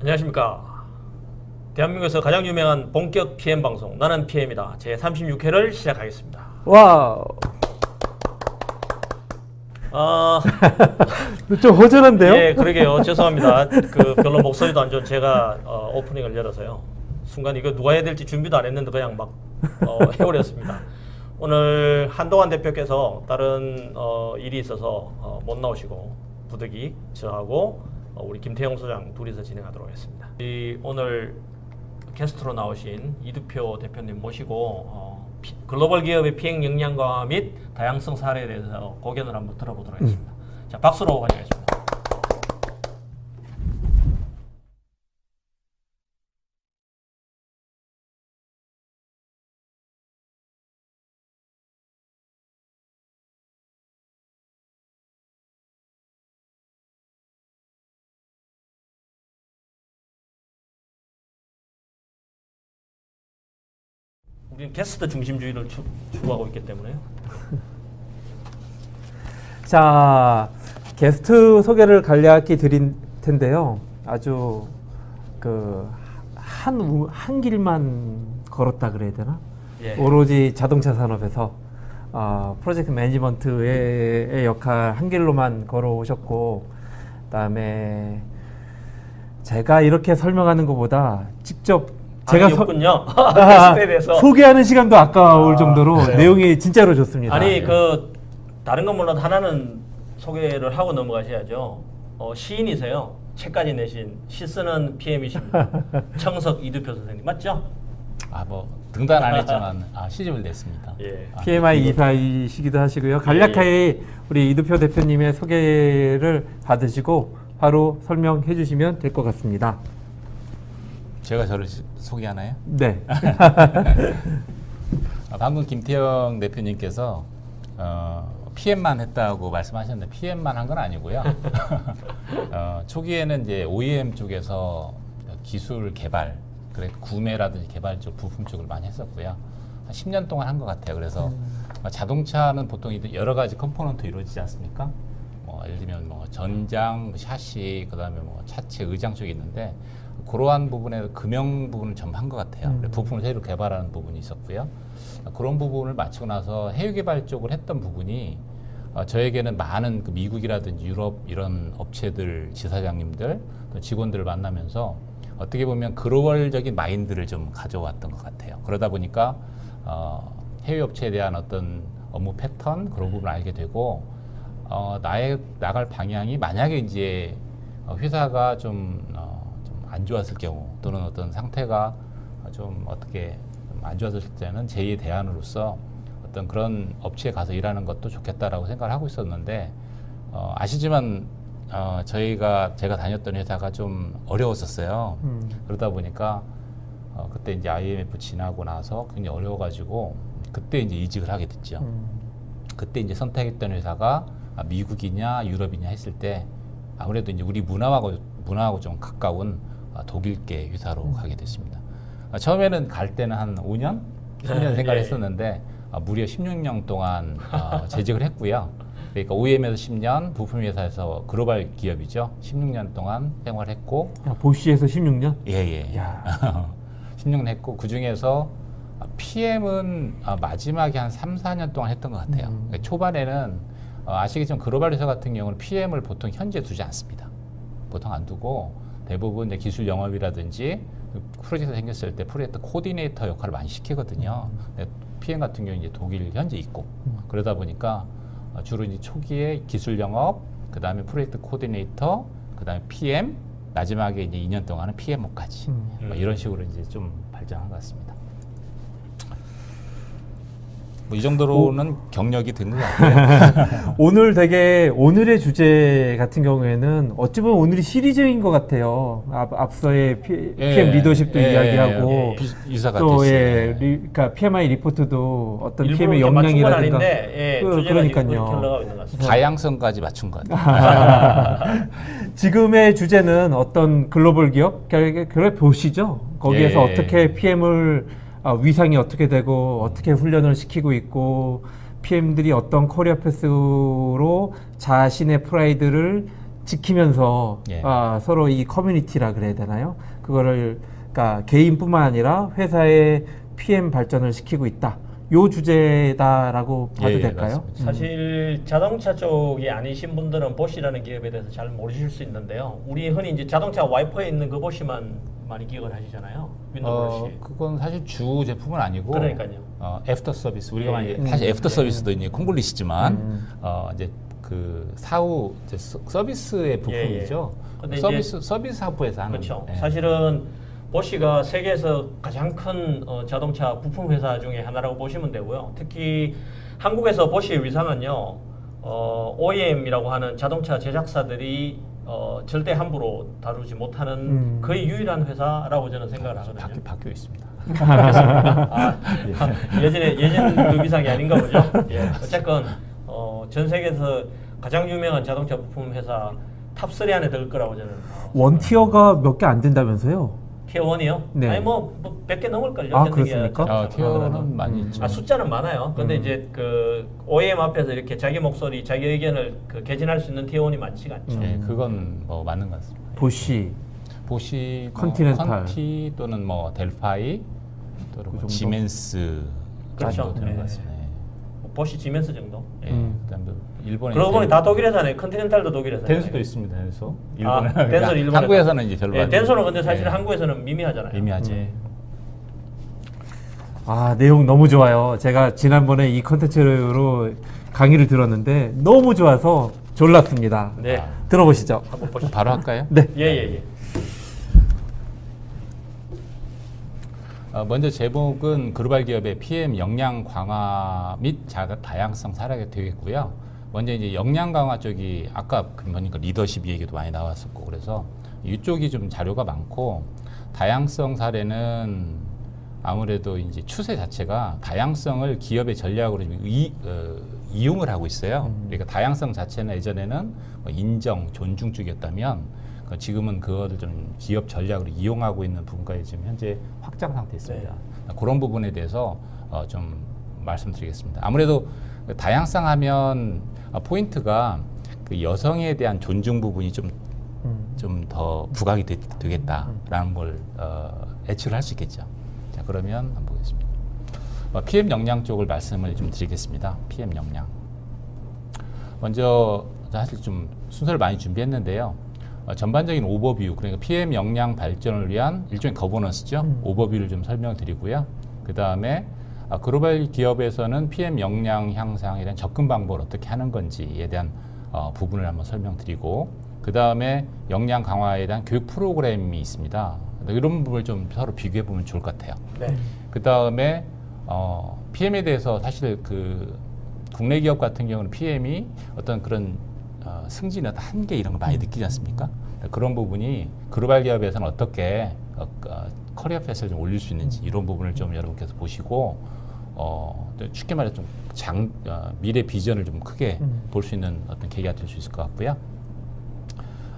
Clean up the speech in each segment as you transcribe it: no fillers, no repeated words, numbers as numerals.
안녕하십니까. 대한민국에서 가장 유명한 본격 PM 방송 나는 PM이다 제 36회를 시작하겠습니다. 와우. 좀 허전한데요? 예, 그러게요. 죄송합니다. 별로 목소리도 안 좋은 제가 오프닝을 열어서요. 순간 이거 누가 해야 될지 준비도 안 했는데 그냥 막 해버렸습니다. 오늘 한동안 대표께서 다른 일이 있어서 못 나오시고 부득이 저하고 우리 김태형 소장 둘이서 진행하도록 하겠습니다. 오늘 게스트로 나오신 이두표 대표님 모시고 글로벌 기업의 피행 역량과 및 다양성 사례에 대해서 고견을 한번 들어보도록 하겠습니다. 자, 박수로 환영하겠습니다. 우리는 게스트 중심주의를 추구하고 있기 때문에요. 자, 게스트 소개를 간략히 드릴 텐데요. 아주 한 길만 걸었다 그래야 되나? 예. 오로지 자동차 산업에서 프로젝트 매니지먼트의 역할 한 길로만 걸어오셨고, 그다음에 제가 이렇게 설명하는 것보다 직접 제가 없군요. 게스트에 대해서 소개하는 시간도 아까울 정도로 그래요? 내용이 진짜로 좋습니다. 아니 다른 건 몰라도 하나는 소개를 하고 넘어가셔야죠. 시인이세요. 책까지 내신 시 쓰는 PM이십니다. 청석 이두표 선생님 맞죠? 뭐 등단 안 했지만 시집을 냈습니다. 예. PMI 이사이시기도 하시고요. 간략하게 우리 이두표 대표님의 소개를 받으시고 바로 설명해 주시면 될 것 같습니다. 제가 저를 소개하나요? 네. 방금 김태형 대표님께서 PM만 했다고 말씀하셨는데 PM만 한 건 아니고요. 초기에는 이제 OEM 쪽에서 기술 개발, 그래 구매라든지 개발 쪽, 부품 쪽을 많이 했었고요. 한 10년 동안 한 것 같아요. 그래서 자동차는 보통 여러 가지 컴포넌트 이루어지지 않습니까? 예를 들면 전장, 샤시, 그다음에 차체, 의장 쪽이 있는데 그러한 부분에 금형 부분을 전부 한 것 같아요. 부품을 새로 개발하는 부분이 있었고요. 그런 부분을 마치고 나서 해외 개발 쪽을 했던 부분이 저에게는 많은 미국이라든지 유럽 이런 업체들 지사장님들 또 직원들을 만나면서 어떻게 보면 글로벌적인 마인드를 좀 가져왔던 것 같아요. 그러다 보니까 해외 업체에 대한 어떤 업무 패턴 그런 부분을 알게 되고 나갈 방향이 만약에 이제 회사가 좀 안 좋았을 경우 또는 어떤 상태가 좀 어떻게 안 좋았을 때는 제2의 대안으로서 어떤 그런 업체에 가서 일하는 것도 좋겠다라고 생각을 하고 있었는데 아시지만 제가 다녔던 회사가 좀 어려웠었어요. 그러다 보니까 그때 이제 IMF 지나고 나서 굉장히 어려워가지고 그때 이제 이직을 하게 됐죠. 그때 이제 선택했던 회사가 미국이냐 유럽이냐 했을 때 아무래도 이제 우리 문화하고 좀 가까운 독일계 회사로 가게 됐습니다. 처음에는 갈 때는 한 5년? 3년 생각을 했었는데 무려 16년 동안 재직을 했고요. 그러니까 OEM에서 10년, 부품회사에서 글로벌 기업이죠. 16년 동안 생활했고 보쉬에서 16년? 예. 16년 했고 그 중에서 PM은 마지막에 한 3, 4년 동안 했던 것 같아요. 그러니까 초반에는 아시겠지만 글로벌 회사 같은 경우는 PM을 보통 현재 두지 않습니다. 보통 안 두고 대부분 이제 기술 영업이라든지 프로젝트 생겼을 때 프로젝트 코디네이터 역할을 많이 시키거든요. PM 같은 경우는 이제 독일 현재 있고 그러다 보니까 주로 이제 초기에 기술 영업, 그 다음에 프로젝트 코디네이터, 그 다음에 PM, 마지막에 이제 2년 동안은 PMO까지 이런 식으로 이제 좀 발전한 것 같습니다. 이 정도로는 경력이 된 것 같아요. 오늘의 주제 같은 경우에는 어찌 보면 오늘이 시리즈인 것 같아요. 앞서의 PM 리더십도 이야기하고 또 그러니까 PMI 리포트도 어떤 PM의 역량이라든가 그러니까요. 다양성까지 맞춘 것 같아요. 지금의 주제는 어떤 글로벌 기업, 결국 보시죠. 거기에서 어떻게 PM을 위상이 어떻게 되고 어떻게 훈련을 시키고 있고 PM들이 어떤 커리어 패스로 자신의 프라이드를 지키면서 예. 서로 이 커뮤니티라 그래야 되나요? 그거를 그러니까 개인뿐만 아니라 회사의 PM 발전을 시키고 있다. 요 주제다라고 봐도 예, 될까요? 맞습니다. 사실 자동차 쪽이 아니신 분들은 보시라는 기업에 대해서 잘 모르실 수 있는데요. 우리 흔히 이제 자동차 와이퍼에 있는 그 보시만 많이 기억을 하시잖아요. 윈도우 브러시. 그건 사실 주 제품은 아니고 그러니까요. 애프터 서비스 우리가 예, 많이 예. 사실 애프터 서비스도 이제 콩글리시지만 이제 그 사후 이제 서비스의 부품이죠. 근데 서비스 하부에서 하는. 그렇죠. 예. 사실은 보쉬가 세계에서 가장 큰 자동차 부품 회사 중에 하나라고 보시면 되고요. 특히 한국에서 보쉬의 위상은요, OEM이라고 하는 자동차 제작사들이 절대 함부로 다루지 못하는 거의 유일한 회사라고 저는 생각을 하거든요. 바뀌어 있습니다. 예전 그 위상이 아닌가 보죠. 예. 어쨌건 전 세계에서 가장 유명한 자동차 부품 회사 탑3 안에 들 거라고 저는. 원티어가 몇 개 안 된다면서요? 티어 1이요? 네. 아니 뭐 100개 넘을걸요. 아, 그렇습니까? 티어는 많이 있죠. 숫자는 많아요. 근데 이제 그 OEM 앞에서 이렇게 자기 목소리, 자기 의견을 개진할 수 있는 티어 1이 많지가 않죠. 예, 그건 뭐 맞는 것 같습니다. 보쉬, 컨티넨탈, 컨티넨탈. 컨티 또는 뭐 델파이 또는 뭐 정도? 지멘스 그렇죠. 정도 되는 네. 것 같습니다. 보쉬 지멘스 정도. 예. 그다음에 일본에 그러고 보니 다 독일 회사네. 컨티넨탈도 독일 회사네. 덴소도 있습니다. 덴소. 일본에 덴소 일본에. 한국에서는 이제 별로 예, 안 덴소는 근데 사실 예. 한국에서는 미미하잖아요. 미미하지. 내용 너무 좋아요. 제가 지난번에 이 컨텐츠로 강의를 들었는데 너무 좋아서 졸랐습니다. 네. 들어보시죠. 한번 보시죠. 바로 할까요? 네. 예. 먼저 제목은 글로벌 기업의 PM 역량 강화 및 다양성 사례가 되겠고요. 먼저 이제 역량 강화 쪽이 아까 보니까 리더십 얘기도 많이 나왔었고 그래서 이쪽이 좀 자료가 많고 다양성 사례는 아무래도 이제 추세 자체가 다양성을 기업의 전략으로 좀 이용을 하고 있어요. 그러니까 다양성 자체는 예전에는 뭐 인정, 존중 쪽이었다면 지금은 그거를 좀 기업 전략으로 이용하고 있는 부분까지 지금 현재 확장 상태에 있습니다. 그런 부분에 대해서 좀 말씀드리겠습니다. 아무래도 다양성 하면 포인트가 그 여성에 대한 존중 부분이 좀 더 부각이 되겠다라는 걸 예측을 할 수 있겠죠. 자, 그러면 한번 보겠습니다. PM 역량 쪽을 말씀을 좀 드리겠습니다. PM 역량. 먼저 사실 좀 순서를 많이 준비했는데요. 전반적인 오버뷰, 그러니까 PM 역량 발전을 위한 일종의 거버넌스죠. 오버뷰를 좀 설명을 드리고요. 그 다음에 글로벌 기업에서는 PM 역량 향상에 대한 접근 방법을 어떻게 하는 건지에 대한 부분을 한번 설명드리고, 그 다음에 역량 강화에 대한 교육 프로그램이 있습니다. 이런 부분을 좀 서로 비교해 보면 좋을 것 같아요. 네. 그 다음에 PM에 대해서 사실 그 국내 기업 같은 경우는 PM이 어떤 그런 승진의 어떤 한계 이런 걸 많이 느끼지 않습니까? 그런 부분이 글로벌 기업에서는 어떻게 커리어 패스를 좀 올릴 수 있는지 이런 부분을 좀 여러분께서 보시고 쉽게 말해서 좀 미래 비전을 좀 크게 볼 수 있는 어떤 계기가 될 수 있을 것 같고요.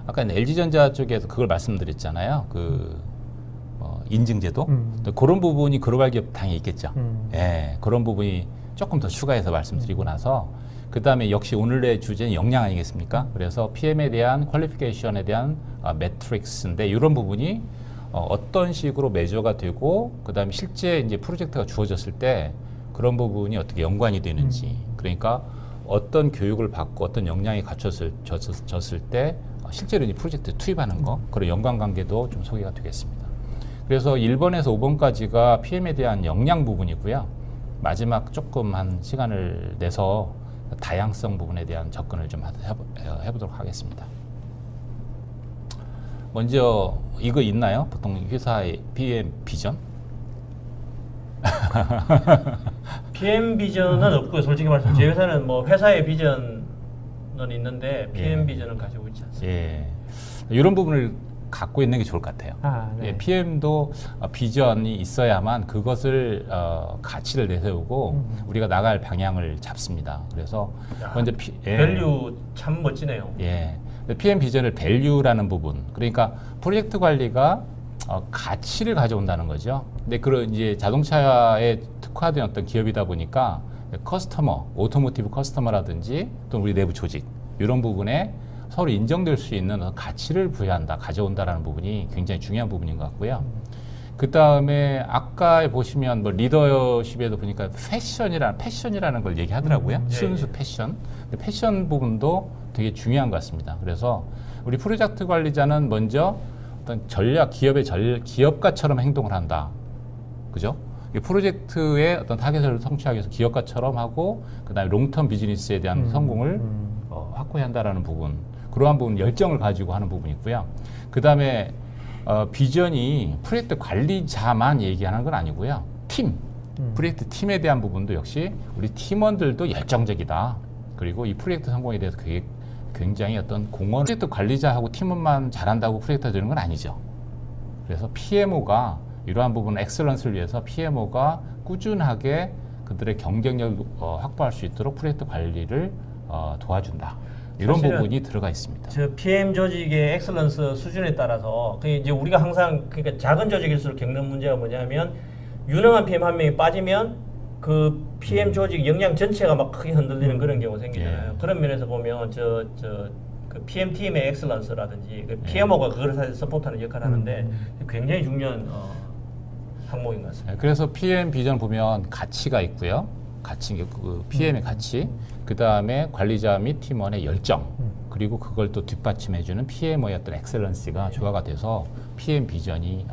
아까 LG전자 쪽에서 그걸 말씀드렸잖아요. 인증제도 그런 부분이 글로벌 기업 당연히 있겠죠. 예, 그런 부분이 조금 더 추가해서 말씀드리고 나서 그 다음에 역시 오늘의 주제는 역량 아니겠습니까? 그래서 PM에 대한 퀄리피케이션에 대한 매트릭스인데 이런 부분이 어떤 식으로 매저가 되고 그 다음에 실제 이제 프로젝트가 주어졌을 때 그런 부분이 어떻게 연관이 되는지 그러니까 어떤 교육을 받고 어떤 역량이 갖춰졌을 때 실제로 이 프로젝트에 투입하는 거 그런 연관관계도 좀 소개가 되겠습니다. 그래서 1번에서 5번까지가 PM에 대한 역량 부분이고요. 마지막 조금 한 시간을 내서 다양성 부분에 대한 접근을 좀 해보도록 하겠습니다. 먼저 이거 있나요? 보통 회사의 PM 비전? PM 비전은 없고요. 솔직히 말해서 제 회사는 뭐 회사의 비전은 있는데 PM 비전은 가지고 있지 않습니다. 예, 이런 부분을 갖고 있는 게 좋을 것 같아요. 네. 예, PM도 비전이 있어야만 그것을 가치를 내세우고 우리가 나갈 방향을 잡습니다. 그래서 먼저 밸류 참 멋지네요. 예, PM 비전을 밸류라는 부분, 그러니까 프로젝트 관리가 가치를 가져온다는 거죠. 근데 그런 이제 자동차에 특화된 어떤 기업이다 보니까 커스터머, 오토모티브 커스터머라든지 또 우리 내부 조직 이런 부분에 서로 인정될 수 있는 어떤 가치를 부여한다, 가져온다라는 부분이 굉장히 중요한 부분인 것 같고요. 그 다음에 아까 보시면 뭐 리더십에도 보니까 패션이라는 걸 얘기하더라고요. 순수 패션. 근데 패션 부분도 되게 중요한 것 같습니다. 그래서 우리 프로젝트 관리자는 먼저 어떤 기업가처럼 행동을 한다. 그죠? 이 프로젝트의 어떤 타겟을 성취하기 위해서 기업가처럼 하고, 그 다음에 롱텀 비즈니스에 대한 성공을 확보해야 한다라는 부분. 그러한 부분, 열정을 가지고 하는 부분이 있고요. 그 다음에 비전이 프로젝트 관리자만 얘기하는 건 아니고요. 프로젝트 팀에 대한 부분도 역시 우리 팀원들도 열정적이다. 그리고 이 프로젝트 성공에 대해서 굉장히 어떤 프로젝트 관리자하고 팀원만 잘한다고 프로젝트가 되는 건 아니죠. 그래서 PMO가 이러한 부분 엑셀런스를 위해서 PMO가 꾸준하게 그들의 경쟁력을 확보할 수 있도록 프로젝트 관리를 도와준다. 이런 부분이 들어가 있습니다. 저 PM 조직의 엑셀런스 수준에 따라서 그 이제 우리가 항상 그러니까 작은 조직일수록 겪는 문제가 뭐냐면 유능한 PM 한 명이 빠지면 그 PM 조직 역량 전체가 막 크게 흔들리는 그런 경우가 생기잖아요. 그런 면에서 보면 그 PM 팀의 엑셀런스라든지 그 PMO가 그걸 사실 서포트하는 역할을 하는데 굉장히 중요한 항목인 것 같습니다. 그래서 PM 비전 보면 가치가 있고요. 그 PM의 가치, 그 다음에 관리자 및 팀원의 열정, 그리고 그걸 또 뒷받침해주는 PM의 어떤 엑셀런스가 조화가 돼서 PM 비전이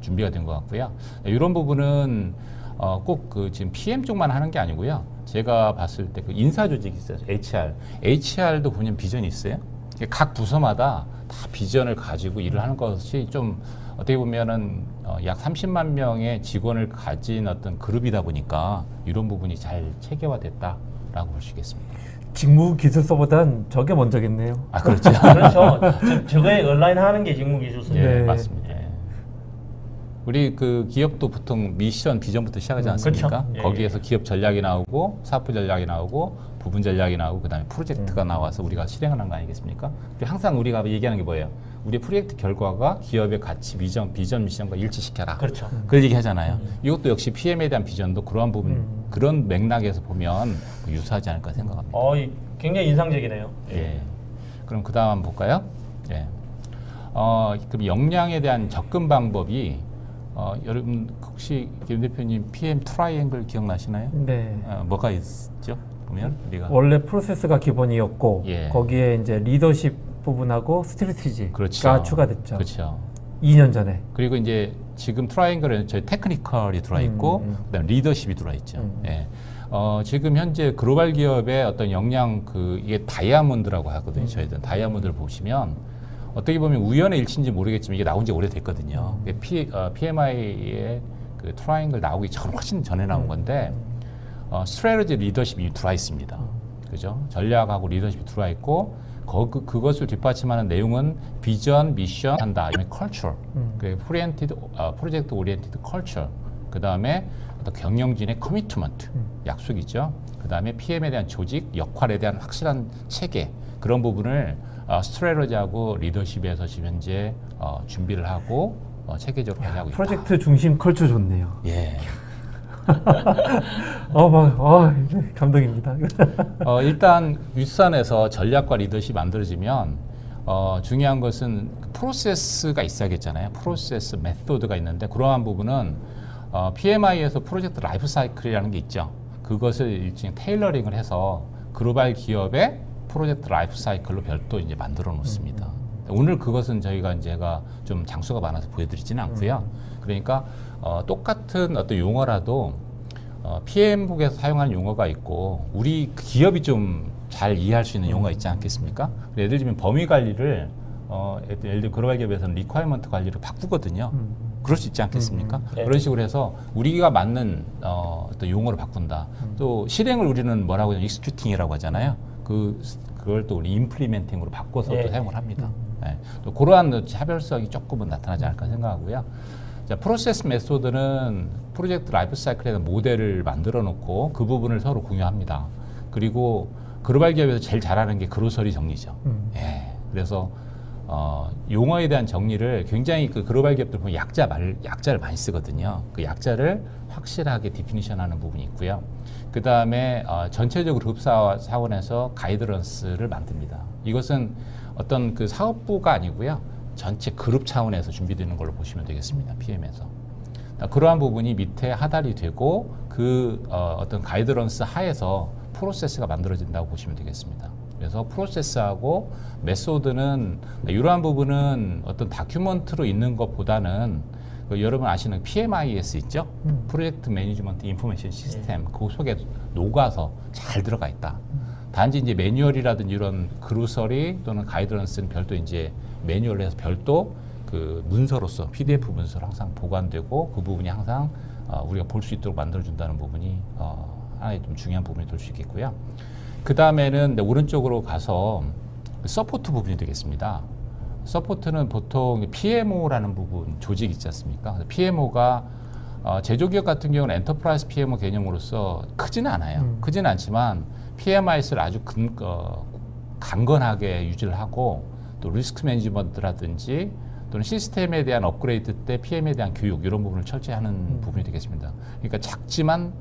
준비가 된 것 같고요. 이런 부분은 꼭 지금 PM 쪽만 하는 게 아니고요. 제가 봤을 때 그 인사 조직이 있어요. HR도 보면 비전이 있어요. 각 부서마다 다 비전을 가지고 일을 하는 것이 좀 어떻게 보면은 약 30만 명의 직원을 가진 어떤 그룹이다 보니까 이런 부분이 잘 체계화됐다라고 볼 수 있겠습니다. 직무 기술서보단 저게 먼저겠네요. 아, 그렇죠. 그렇죠. 저거에 온라인 하는 게 직무 기술서. 네, 맞습니다. 우리 그 기업도 보통 미션, 비전부터 시작하지 않습니까? 그렇죠. 거기에서 기업 전략이 나오고 사업부 전략이 나오고 부분 전략이 나오고 그다음에 프로젝트가 나와서 우리가 실행하는 거 아니겠습니까? 항상 우리가 얘기하는 게 뭐예요? 우리 프로젝트 결과가 기업의 가치, 비전, 미션과 일치시켜라. 그렇죠. 그 얘기 하잖아요. 이것도 역시 PM에 대한 비전도 그러한 부분, 그런 맥락에서 보면 유사하지 않을까 생각합니다. 굉장히 인상적이네요. 예. 그럼 그 다음 한번 볼까요? 예. 그럼 역량에 대한 접근 방법이 여러분 혹시 김 대표님 PM 트라이앵글 기억나시나요? 네. 뭐가 있죠? 보면 우리가 원래 프로세스가 기본이었고 예. 거기에 이제 리더십 부분하고 스트래티지가 그렇죠. 추가됐죠. 그렇죠. 2년 전에. 그리고 이제 지금 트라이앵글에는 저희 테크니컬이 들어와 있고 그다음 리더십이 들어와 있죠. 예. 지금 현재 글로벌 기업의 어떤 역량 이게 다이아몬드라고 하거든요. 저희들 다이아몬드를 보시면 어떻게 보면 우연의 일치인지 모르겠지만 이게 나온 지 오래됐거든요. PMI의 그 트라이앵글 나오기 훨씬 전에 나온 건데 스트래티지 리더십이 들어와 있습니다. 그죠? 전략하고 리더십이 들어와 있고 그것을 뒷받침하는 내용은 비전, 미션 한다. 컬처, 프로젝트 오리엔티드 컬처, 그 다음에 어떤 경영진의 커미트먼트, 약속이죠. 그 다음에 PM에 대한 조직, 역할에 대한 확실한 체계, 그런 부분을 스트래티지하고 리더십에서 지금 현재 준비를 하고 체계적으로 하고 있다. 프로젝트 중심 컬처 좋네요. 예. 감동입니다. 일단 윗선에서 전략과 리더십이 만들어지면 중요한 것은 프로세스가 있어야겠잖아요. 프로세스, 메소드가 있는데 그러한 부분은 PMI에서 프로젝트 라이프 사이클이라는 게 있죠. 그것을 일종의 테일러링을 해서 글로벌 기업의 프로젝트 라이프 사이클로 별도 이제 만들어 놓습니다. 오늘 그것은 제가 좀 장수가 많아서 보여드리지는 않고요. 그러니까 똑같은 어떤 용어라도 PM북에서 사용하는 용어가 있고 우리 기업이 좀 잘 이해할 수 있는 용어가 있지 않겠습니까? 예를 들면 범위 관리를 예를 들어 글로벌 기업에서는 리ኳ이어먼트 관리를 바꾸거든요. 그럴 수 있지 않겠습니까? 네. 그런 식으로 해서 우리가 맞는 어떤 용어를 바꾼다. 또 실행을 우리는 뭐라고 하냐면 익스큐팅이라고 하잖아요. 그걸 또 우리 임플리멘팅으로 바꿔서 또 사용을 합니다. 네. 또 그러한 차별성이 조금은 나타나지 않을까 생각하고요. 자, 프로세스 메소드는 프로젝트 라이프 사이클에 대한 모델을 만들어 놓고 그 부분을 서로 공유합니다. 그리고 글로벌 기업에서 제일 잘하는 게 그로서리 정리죠. 예. 그래서 용어에 대한 정리를 굉장히 그 글로벌 기업들 보면 약자를 많이 쓰거든요. 그 약자를 확실하게 디피니션하는 부분이 있고요. 그 다음에 전체적으로 흡사 차원에서 가이드런스를 만듭니다. 이것은 어떤 그 사업부가 아니고요. 전체 그룹 차원에서 준비되는 걸로 보시면 되겠습니다. PM에서. 그러한 부분이 밑에 하달이 되고 그 어떤 가이드런스 하에서 프로세스가 만들어진다고 보시면 되겠습니다. 그래서 프로세스하고 메소드는 이러한 부분은 어떤 다큐먼트로 있는 것보다는 여러분 아시는 PMIS 있죠? 프로젝트 매니지먼트 인포메이션 시스템 그 속에 녹아서 잘 들어가 있다. 단지 이제 매뉴얼이라든지 이런 그루서리 또는 가이드런스는 별도 이제 매뉴얼로 해서 별도 그 문서로서 PDF 문서로 항상 보관되고 그 부분이 항상 우리가 볼 수 있도록 만들어준다는 부분이 하나의 좀 중요한 부분이 될 수 있겠고요. 그 다음에는 오른쪽으로 가서 서포트 부분이 되겠습니다. 서포트는 보통 PMO라는 부분 조직 있지 않습니까? PMO가 제조기업 같은 경우는 엔터프라이즈 PMO 개념으로서 크지는 않아요. 크지는 않지만 PMIS를 아주 강건하게 유지를 하고 또 리스크 매니지먼트라든지 또는 시스템에 대한 업그레이드 때 PM에 대한 교육 이런 부분을 철저히 하는 부분이 되겠습니다. 그러니까 작지만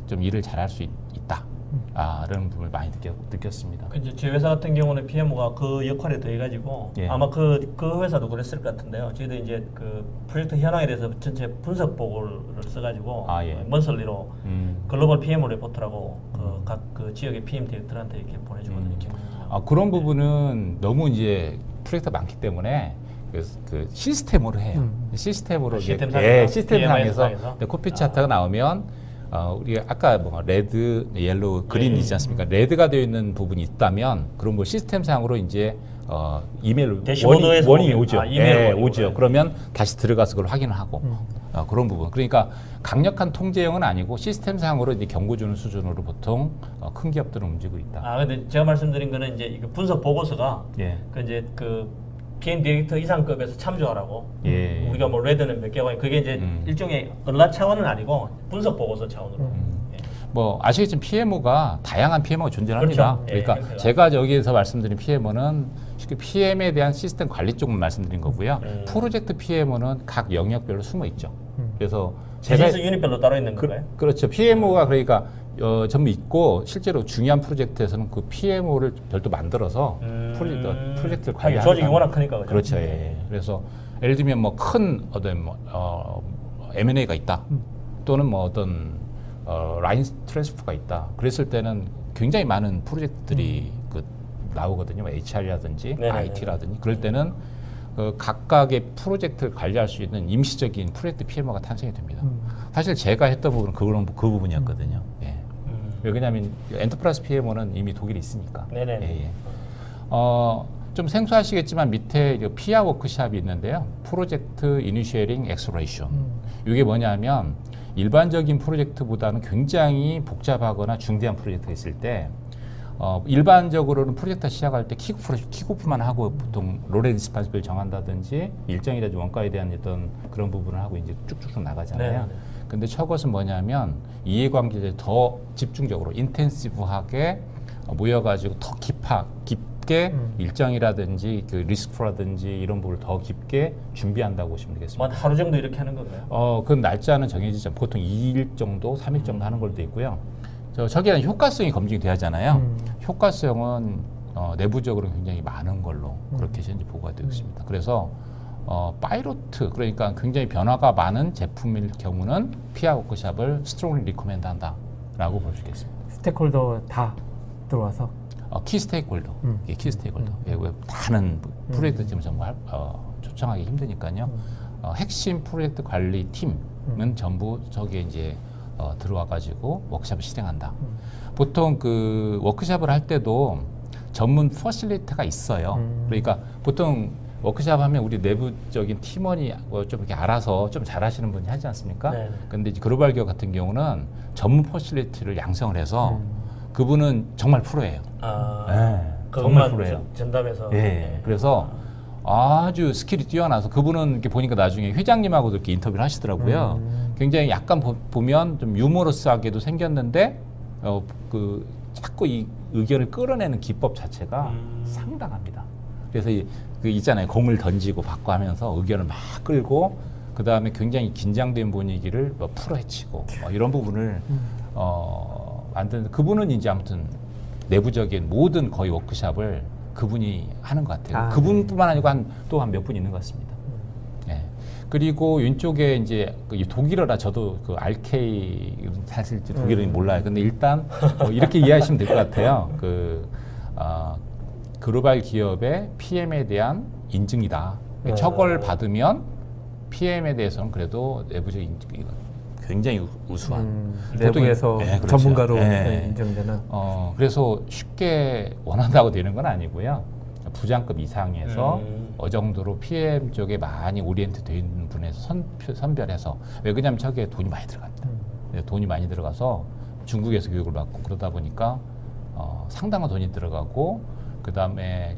좀 일을 잘할 수 있다. 라는 부분을 많이 느꼈습니다. 이제 제 회사 같은 경우는 PMO가 그 역할에 더해가지고 예. 아마 그 회사도 그랬을 것 같은데요. 저희도 이제 그 프로젝트 현황에 대해서 전체 분석 보고를 써가지고 예. 먼슬리로 글로벌 PMO 리포트라고 각 그 지역의 PM 디렉터한테 이렇게 보내주거든요. 그런 부분은 너무 이제 프로젝트가 많기 때문에 그 시스템으로 해요. 시스템으로 시스템상에서 코피 차트가 나오면 우리가 아까 뭐 레드, 옐로우, 그린 있지 않습니까? 레드가 되어 있는 부분이 있다면 그런 거 시스템상으로 이제 이메일로 원이 오죠. 오죠. 그러면 다시 들어가서 그걸 확인을 하고 그런 부분. 그러니까 강력한 통제형은 아니고 시스템상으로 이제 경고 주는 수준으로 보통 큰 기업들은 움직이고 있다. 근데 제가 말씀드린 거는 이제 이거 분석 보고서가 그 이제 그 PM 디렉터 이상급에서 참조하라고. 우리가 뭐 레드는 몇 개가 그게 이제 일종의 언라 차원은 아니고 분석 보고서 차원으로. 뭐 아시겠지만 PMO가 다양한 PMO가 존재합니다. 그렇죠. 그러니까 제가 여기에서 말씀드린 PMO는 쉽게 PM에 대한 시스템 관리 쪽만 말씀드린 거고요. 프로젝트 PMO는 각 영역별로 숨어 있죠. 그래서 비즈니스 유닛별로 따로 있는 건가요? 그렇죠. PMO가 그러니까 전부 있고 실제로 중요한 프로젝트에서는 그 PMO를 별도 만들어서 프로젝트를 관리하는 조직이 워낙 크니까 그렇죠. 그래서 예를 들면 뭐 큰 어떤 M&A가 있다. 또는 뭐 어떤 라인 트랜스퍼가 있다. 그랬을 때는 굉장히 많은 프로젝트들이 나오거든요. HR이라든지 IT라든지 그럴 때는 각각의 프로젝트를 관리할 수 있는 임시적인 프로젝트 PMO가 탄생이 됩니다. 사실 제가 했던 부분은 그 부분이었거든요. 왜냐하면 엔터프라이즈 PMO는 이미 독일에 있으니까. 좀 생소하시겠지만 밑에 피아 워크샵이 있는데요. 프로젝트 이니셔링 엑스플로레이션. 이게 뭐냐면 일반적인 프로젝트보다는 굉장히 복잡하거나 중대한 프로젝트가 있을 때 일반적으로는 프로젝트 시작할 때 킥오프만 하고 보통 롤 앤 리스폰시빌을 정한다든지 일정이라든지 원가에 대한 어떤 그런 부분을 하고 이제 쭉쭉쭉 나가잖아요. 근데 저것은 뭐냐면 이해관계자들이 더 집중적으로 인텐시브하게 모여가지고 더 깊게 일정이라든지 그 리스크라든지 이런 부분을 더 깊게 준비한다고 보시면 되겠습니다. 하루 정도 이렇게 하는 건가요? 그 날짜는 정해지지 않고 보통 2일 정도, 3일 정도 하는 걸로 돼 있고요. 저기에는 효과성이 검증이 돼야 하잖아요. 효과성은 내부적으로 굉장히 많은 걸로 그렇게 현재 보고가 되고 있습니다. 그래서 파이로트 그러니까 굉장히 변화가 많은 제품일 경우는 피아 워크샵을 스트롱리 리코멘드 한다라고 볼 수 있겠습니다. 스테이크홀더 다 들어와서 키 스테이크홀더, 키 스테이크홀더. 다른 프로젝트 지금 정말 초청하기 힘드니까요. 핵심 프로젝트 관리 팀은 전부 저기에 이제 들어와가지고 워크샵을 실행한다. 보통 그 워크샵을 할 때도 전문 퍼실리티가 있어요. 그러니까 보통 워크샵 하면 우리 내부적인 팀원이 좀 이렇게 알아서 좀 잘하시는 분이 하지 않습니까? 근데 이제 글로벌 기업 같은 경우는 전문 퍼실리티를 양성을 해서 그분은 정말 프로예요. 정말 프로예요. 전담해서. 그래서 아주 스킬이 뛰어나서 그분은 이렇게 보니까 나중에 회장님하고도 이렇게 인터뷰를 하시더라고요. 굉장히 약간 보면 좀 유머러스하게도 생겼는데 자꾸 이 의견을 끌어내는 기법 자체가 상당합니다. 그래서 그 있잖아요. 공을 던지고 받고 하면서 의견을 막 끌고 그 다음에 굉장히 긴장된 분위기를 풀어헤치고 이런 부분을 만드는 그분은 이제 아무튼 내부적인 모든 거의 워크샵을 그분이 하는 것 같아요. 그분뿐만 아니고 또 한 몇 분 있는 것 같습니다. 네. 그리고 왼쪽에 이제 독일어라 저도 그 RK 사실 독일어는 몰라요. 근데 일단 이렇게 이해하시면 될 것 같아요. 글로벌 기업의 PM에 대한 인증이다. 처벌 받으면 PM에 대해서는 그래도 내부적인 인증이 굉장히 우수한 내부에서 네, 그렇죠. 전문가로 네. 인정되는. 그래서 쉽게 원한다고 되는 건 아니고요. 부장급 이상에서 어느 정도로 PM 쪽에 많이 오리엔트 되어 있는 분에서 선별해서 왜 그러냐면 저게 돈이 많이 들어갑니다. 돈이 많이 들어가서 중국에서 교육을 받고 그러다 보니까 상당한 돈이 들어가고 그 다음에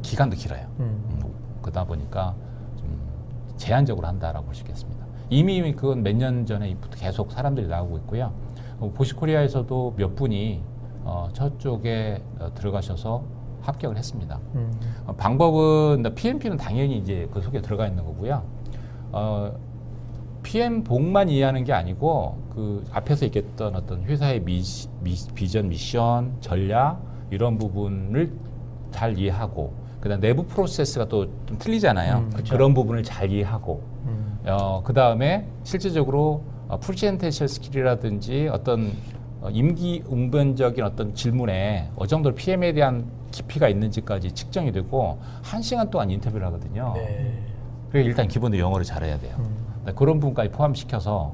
기간도 길어요. 그러다 보니까 좀 제한적으로 한다라고 볼 수 있겠습니다. 이미 그건 몇 년 전에부터 계속 사람들이 나오고 있고요. 보시코리아에서도 몇 분이 저쪽에 들어가셔서 합격을 했습니다. 방법은 PMP는 당연히 이제 그 속에 들어가 있는 거고요. PM복만 이해하는 게 아니고 그 앞에서 얘기했던 어떤 회사의 비전, 미션, 전략 이런 부분을 잘 이해하고 그다음 내부 프로세스가 또 좀 틀리잖아요. 그런 부분을 잘 이해하고 그 다음에 실질적으로 프레젠테이션 스킬이라든지 어떤 임기응변적인 어떤 질문에 어느 정도 PM에 대한 깊이가 있는지까지 측정이 되고 1시간 동안 인터뷰를 하거든요. 네. 그래서 일단 기본적으로 영어를 잘해야 돼요. 그런 부분까지 포함시켜서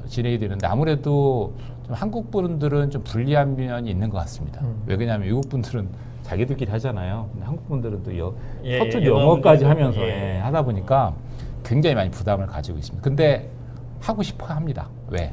진행이 되는데 아무래도 좀 한국 분들은 좀 불리한 면이 있는 것 같습니다. 왜 그러냐면 외국 분들은 자기들끼리 하잖아요. 근데 한국 분들은 또 서툴 영어까지 하면서 하다 보니까 굉장히 많이 부담을 가지고 있습니다. 근데 하고 싶어 합니다. 왜?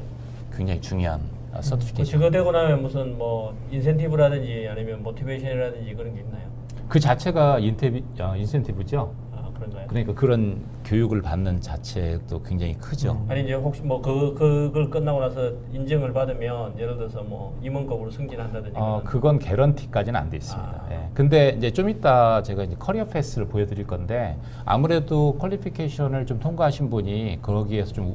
굉장히 중요한 서티피케이션. 그거 되고 나면 무슨 뭐 인센티브라든지 아니면 모티베이션이라든지 그런 게 있나요? 그 자체가 인센티브죠. 아, 그런가요? 그러니까 그런 교육을 받는 자체도 굉장히 크죠. 아니 이제 혹시 뭐 그걸 끝나고 나서 인증을 받으면 예를 들어서 뭐 임원급으로 승진한다든지 그건 개런티까지는 안 돼 있습니다. 예. 근데 이제 좀 이따 제가 이제 커리어 패스를 보여드릴 건데 아무래도 퀄리피케이션을 좀 통과하신 분이 거기에서 좀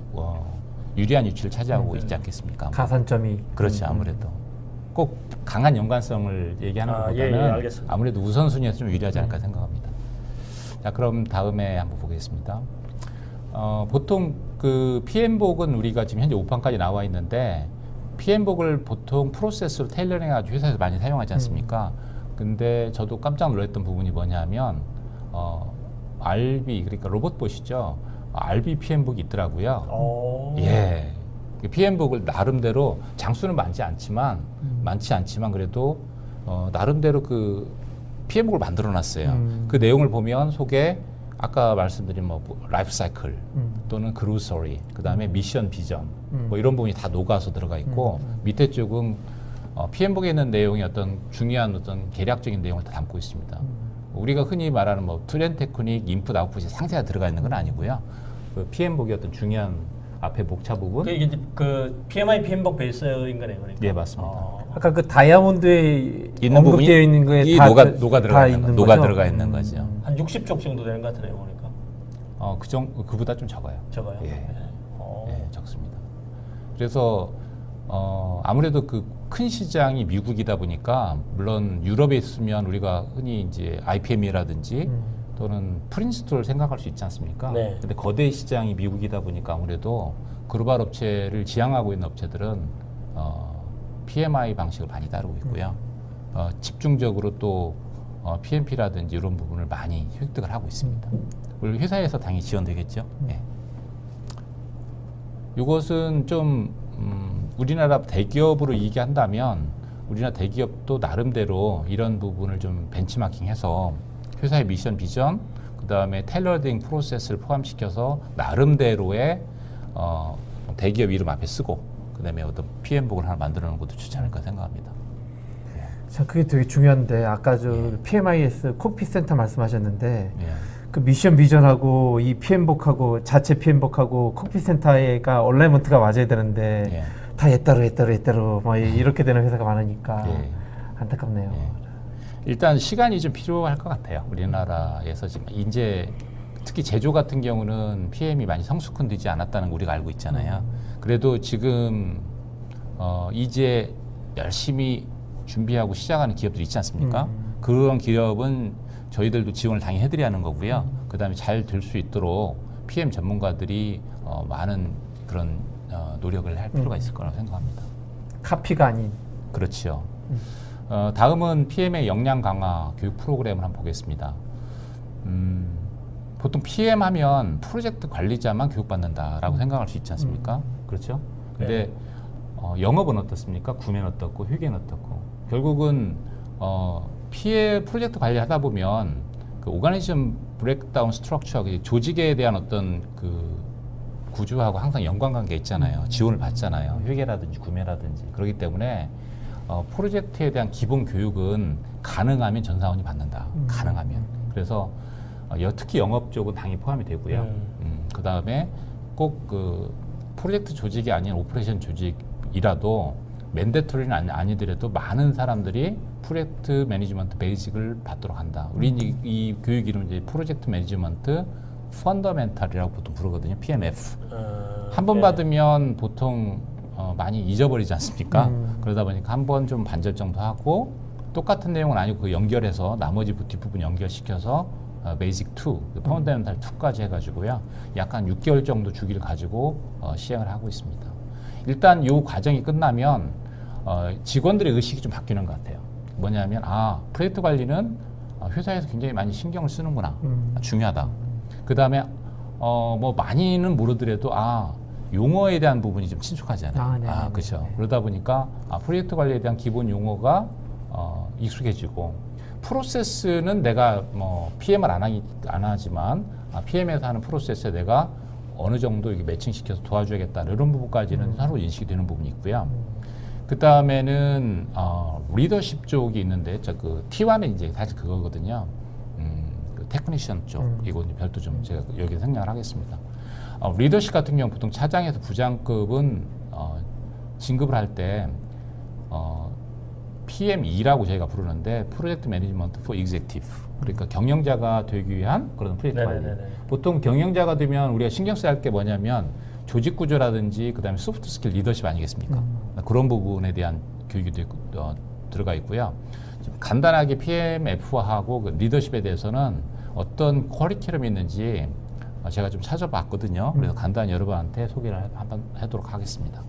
유리한 위치를 차지하고 있지 않겠습니까? 가산점이. 그렇지 아무래도 꼭 강한 연관성을 얘기하는 것보다는 아무래도 우선순위에서 좀 유리하지 않을까 생각합니다. 자 그럼 다음에 한번 보겠습니다. 보통 그 PM복은 우리가 지금 현재 5판까지 나와 있는데 PM복을 보통 프로세스로 테일러링해가지고 회사에서 많이 사용하지 않습니까? 근데 저도 깜짝 놀랐던 부분이 뭐냐면 RB 그러니까 로봇봇이죠. RB PM복이 있더라고요. 예, PM복을 나름대로 장수는 많지 않지만 그래도 나름대로 그 PM복을 만들어놨어요. 그 내용을 보면 속에 아까 말씀드린 뭐 라이프 사이클 또는 그로서리, 그 다음에 미션, 비전 뭐 이런 부분이 다 녹아서 들어가 있고 밑에 쪽은 PM복에 있는 내용이 어떤 중요한 어떤 계략적인 내용을 다 담고 있습니다. 우리가 흔히 말하는 뭐 트렌드 테크닉, 인풋, 아웃풋이 상세하게 들어가 있는 건 아니고요. 그 PM복의 어떤 중요한 앞에 목차 부분. 이게 그 PMI PM복 베이스인 거네요, 그러니까. 네 맞습니다. 아까 그 다이아몬드에 있는 언급되어 있는 거에 다 녹아 들어가 있는 거죠. 한 60쪽 정도 되는 것 같네요, 보니까. 그보다 좀 적어요. 적어요. 예, 적습니다. 그래서 아무래도 그 큰 시장이 미국이다 보니까 물론 유럽에 있으면 우리가 흔히 이제 IPM이라든지 또는 프린스토를 생각할 수 있지 않습니까? 네. 근데 거대 시장이 미국이다 보니까 아무래도 글로벌 업체를 지향하고 있는 업체들은 PMI 방식을 많이 따르고 있고요. 집중적으로 또 PMP라든지 이런 부분을 많이 획득을 하고 있습니다. 우리 회사에서 당연히 지원되겠죠. 네. 이것은 좀 우리나라 대기업으로 얘기한다면 우리나라 대기업도 나름대로 이런 부분을 좀 벤치마킹해서 회사의 미션, 비전, 그 다음에 테일러링 프로세스를 포함시켜서 나름대로의 대기업 이름 앞에 쓰고 그 다음에 어떤 PM복을 하나 만들어 놓은 것도 좋지 않을까 생각합니다. 참 그게 되게 중요한데 아까 PMIS 코피 센터 말씀하셨는데 그 미션 비전하고 이 PM복하고 자체 PM복하고 코피 센터가 얼라이먼트가 맞아야 되는데 다 옛따로 뭐 이렇게 되는 회사가 많으니까 안타깝네요. 일단 시간이 좀 필요할 것 같아요. 우리나라에서 지금 이제 특히 제조 같은 경우는 PM이 많이 성숙되지 않았다는 거 우리가 알고 있잖아요. 그래도 지금 이제 열심히 준비하고 시작하는 기업들이 있지 않습니까? 그런 기업은 저희들도 지원을 당연히 해드려야 하는 거고요. 그다음에 잘 될 수 있도록 PM 전문가들이 많은 그런 노력을 할 필요가 있을 거라고 생각합니다. 카피가 아닌. 그렇죠. 다음은 PM의 역량 강화 교육 프로그램을 한번 보겠습니다. 보통 PM 하면 프로젝트 관리자만 교육받는다라고 생각할 수 있지 않습니까? 그렇죠? 근데 영업은 어떻습니까? 구매는 어떻고 회계는 어떻고 결국은 PA 프로젝트 관리하다 보면 그 오가니즘 브레이크다운 스트럭처 조직에 대한 어떤 그 구조하고 항상 연관관계 있잖아요. 지원을 받잖아요. 회계라든지 구매라든지 그렇기 때문에 프로젝트에 대한 기본 교육은 가능하면 전 사원이 받는다. 가능하면. 그래서 특히 영업 쪽은 당연히 포함이 되고요. 그 다음에 꼭 그 프로젝트 조직이 아닌 오퍼레이션 조직이라도 맨데토리는 아니더라도 많은 사람들이 프로젝트 매니지먼트 베이직을 받도록 한다. 우리 이 교육 이름 이제 프로젝트 매니지먼트 펀더멘탈이라고 보통 부르거든요. PMF. 한 번 받으면 보통 많이 잊어버리지 않습니까? 그러다 보니까 한 번 좀 반절 정도 하고 똑같은 내용은 아니고 그 연결해서 나머지 뒷부분 연결시켜서 베이직 2, 펀더멘탈 2까지 해가지고요. 약간 6개월 정도 주기를 가지고 시행을 하고 있습니다. 일단 이 과정이 끝나면 직원들의 의식이 좀 바뀌는 것 같아요. 뭐냐면 프로젝트 관리는 회사에서 굉장히 많이 신경을 쓰는구나. 중요하다. 그 다음에 뭐 많이는 모르더라도 용어에 대한 부분이 좀 친숙하잖아요. 그렇죠. 그러다 보니까 프로젝트 관리에 대한 기본 용어가 익숙해지고 프로세스는 내가 뭐 PM을 안 하지만 PM에서 하는 프로세스에 내가 어느 정도 이게 매칭시켜서 도와줘야겠다 이런 부분까지는 서로 인식이 되는 부분이 있고요. 그 다음에는 리더십 쪽이 있는데 그 T1은 이제 사실 그거거든요. 그 테크니션 쪽 이거 별도 좀 제가 여기 생략을 하겠습니다. 리더십 같은 경우 보통 차장에서 부장급은 진급을 할 때 PM2라고 저희가 부르는데 프로젝트 매니지먼트 포 익제큐티브 그러니까 경영자가 되기 위한 그런 프로젝트 관리. 보통 경영자가 되면 우리가 신경 써야 할 게 뭐냐면 조직 구조라든지 그다음에 소프트 스킬 리더십 아니겠습니까? 그런 부분에 대한 교육이 들어가 있고요. 좀 간단하게 PMF하고 그 리더십에 대해서는 어떤 커리큘럼이 있는지 제가 좀 찾아봤거든요. 그래서 간단히 여러분한테 소개를 한번 하도록 하겠습니다.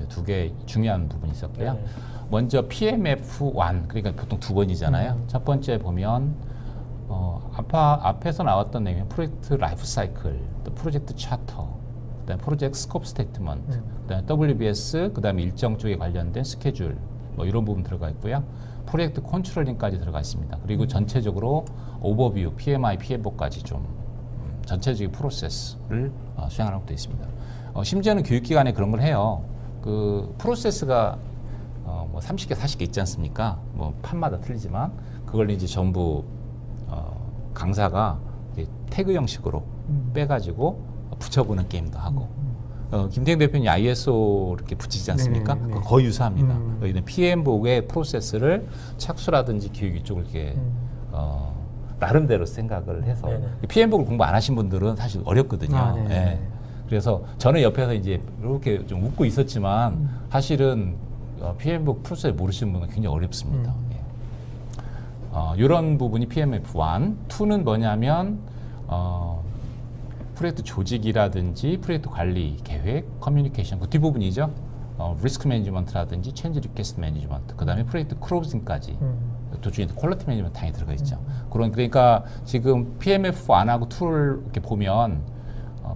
두 개 중요한 부분이 있었고요. 먼저 PMF1 그러니까 보통 두 번이잖아요. 첫 번째 보면 앞에서 나왔던 내용 프로젝트 라이프 사이클, 또 프로젝트 차터, 그다음에 프로젝트 스코프 스테이트먼트, 그다음에 WBS, 그다음에 일정 쪽에 관련된 스케줄 뭐 이런 부분 들어가 있고요. 프로젝트 컨트롤링까지 들어가 있습니다. 그리고 전체적으로 오버뷰, PMI, PM보까지 좀 전체적인 프로세스를 수행하라고 되어 있습니다. 심지어는 교육기관에 그런 걸 해요. 그 프로세스가 뭐 30개, 40개 있지 않습니까? 뭐 판마다 틀리지만 그걸 이제 전부 강사가 태그 형식으로 빼가지고 붙여보는 게임도 하고 김태형 대표님 ISO 이렇게 붙이지 않습니까? 거의 유사합니다. 여기는 PM복의 프로세스를 착수라든지 교육 이쪽을 이렇게 나름대로 생각을 해서 PM복을 공부 안 하신 분들은 사실 어렵거든요. 그래서 저는 옆에서 이제 이렇게 좀 웃고 있었지만 사실은 PM복 프로세스 모르시는 분은 굉장히 어렵습니다. 이런 부분이 PMF1. 2는 뭐냐면 프로젝트 조직이라든지 프로젝트 관리, 계획, 커뮤니케이션 그 뒷부분이죠. 리스크 매니지먼트라든지 체인지 리퀘스트 매니지먼트 그 다음에 프로젝트 클로징까지 도중에 퀄리티 매니지먼트 당연히 들어가 있죠. 그러니까 지금 PMF 안 하고 2를 이렇게 보면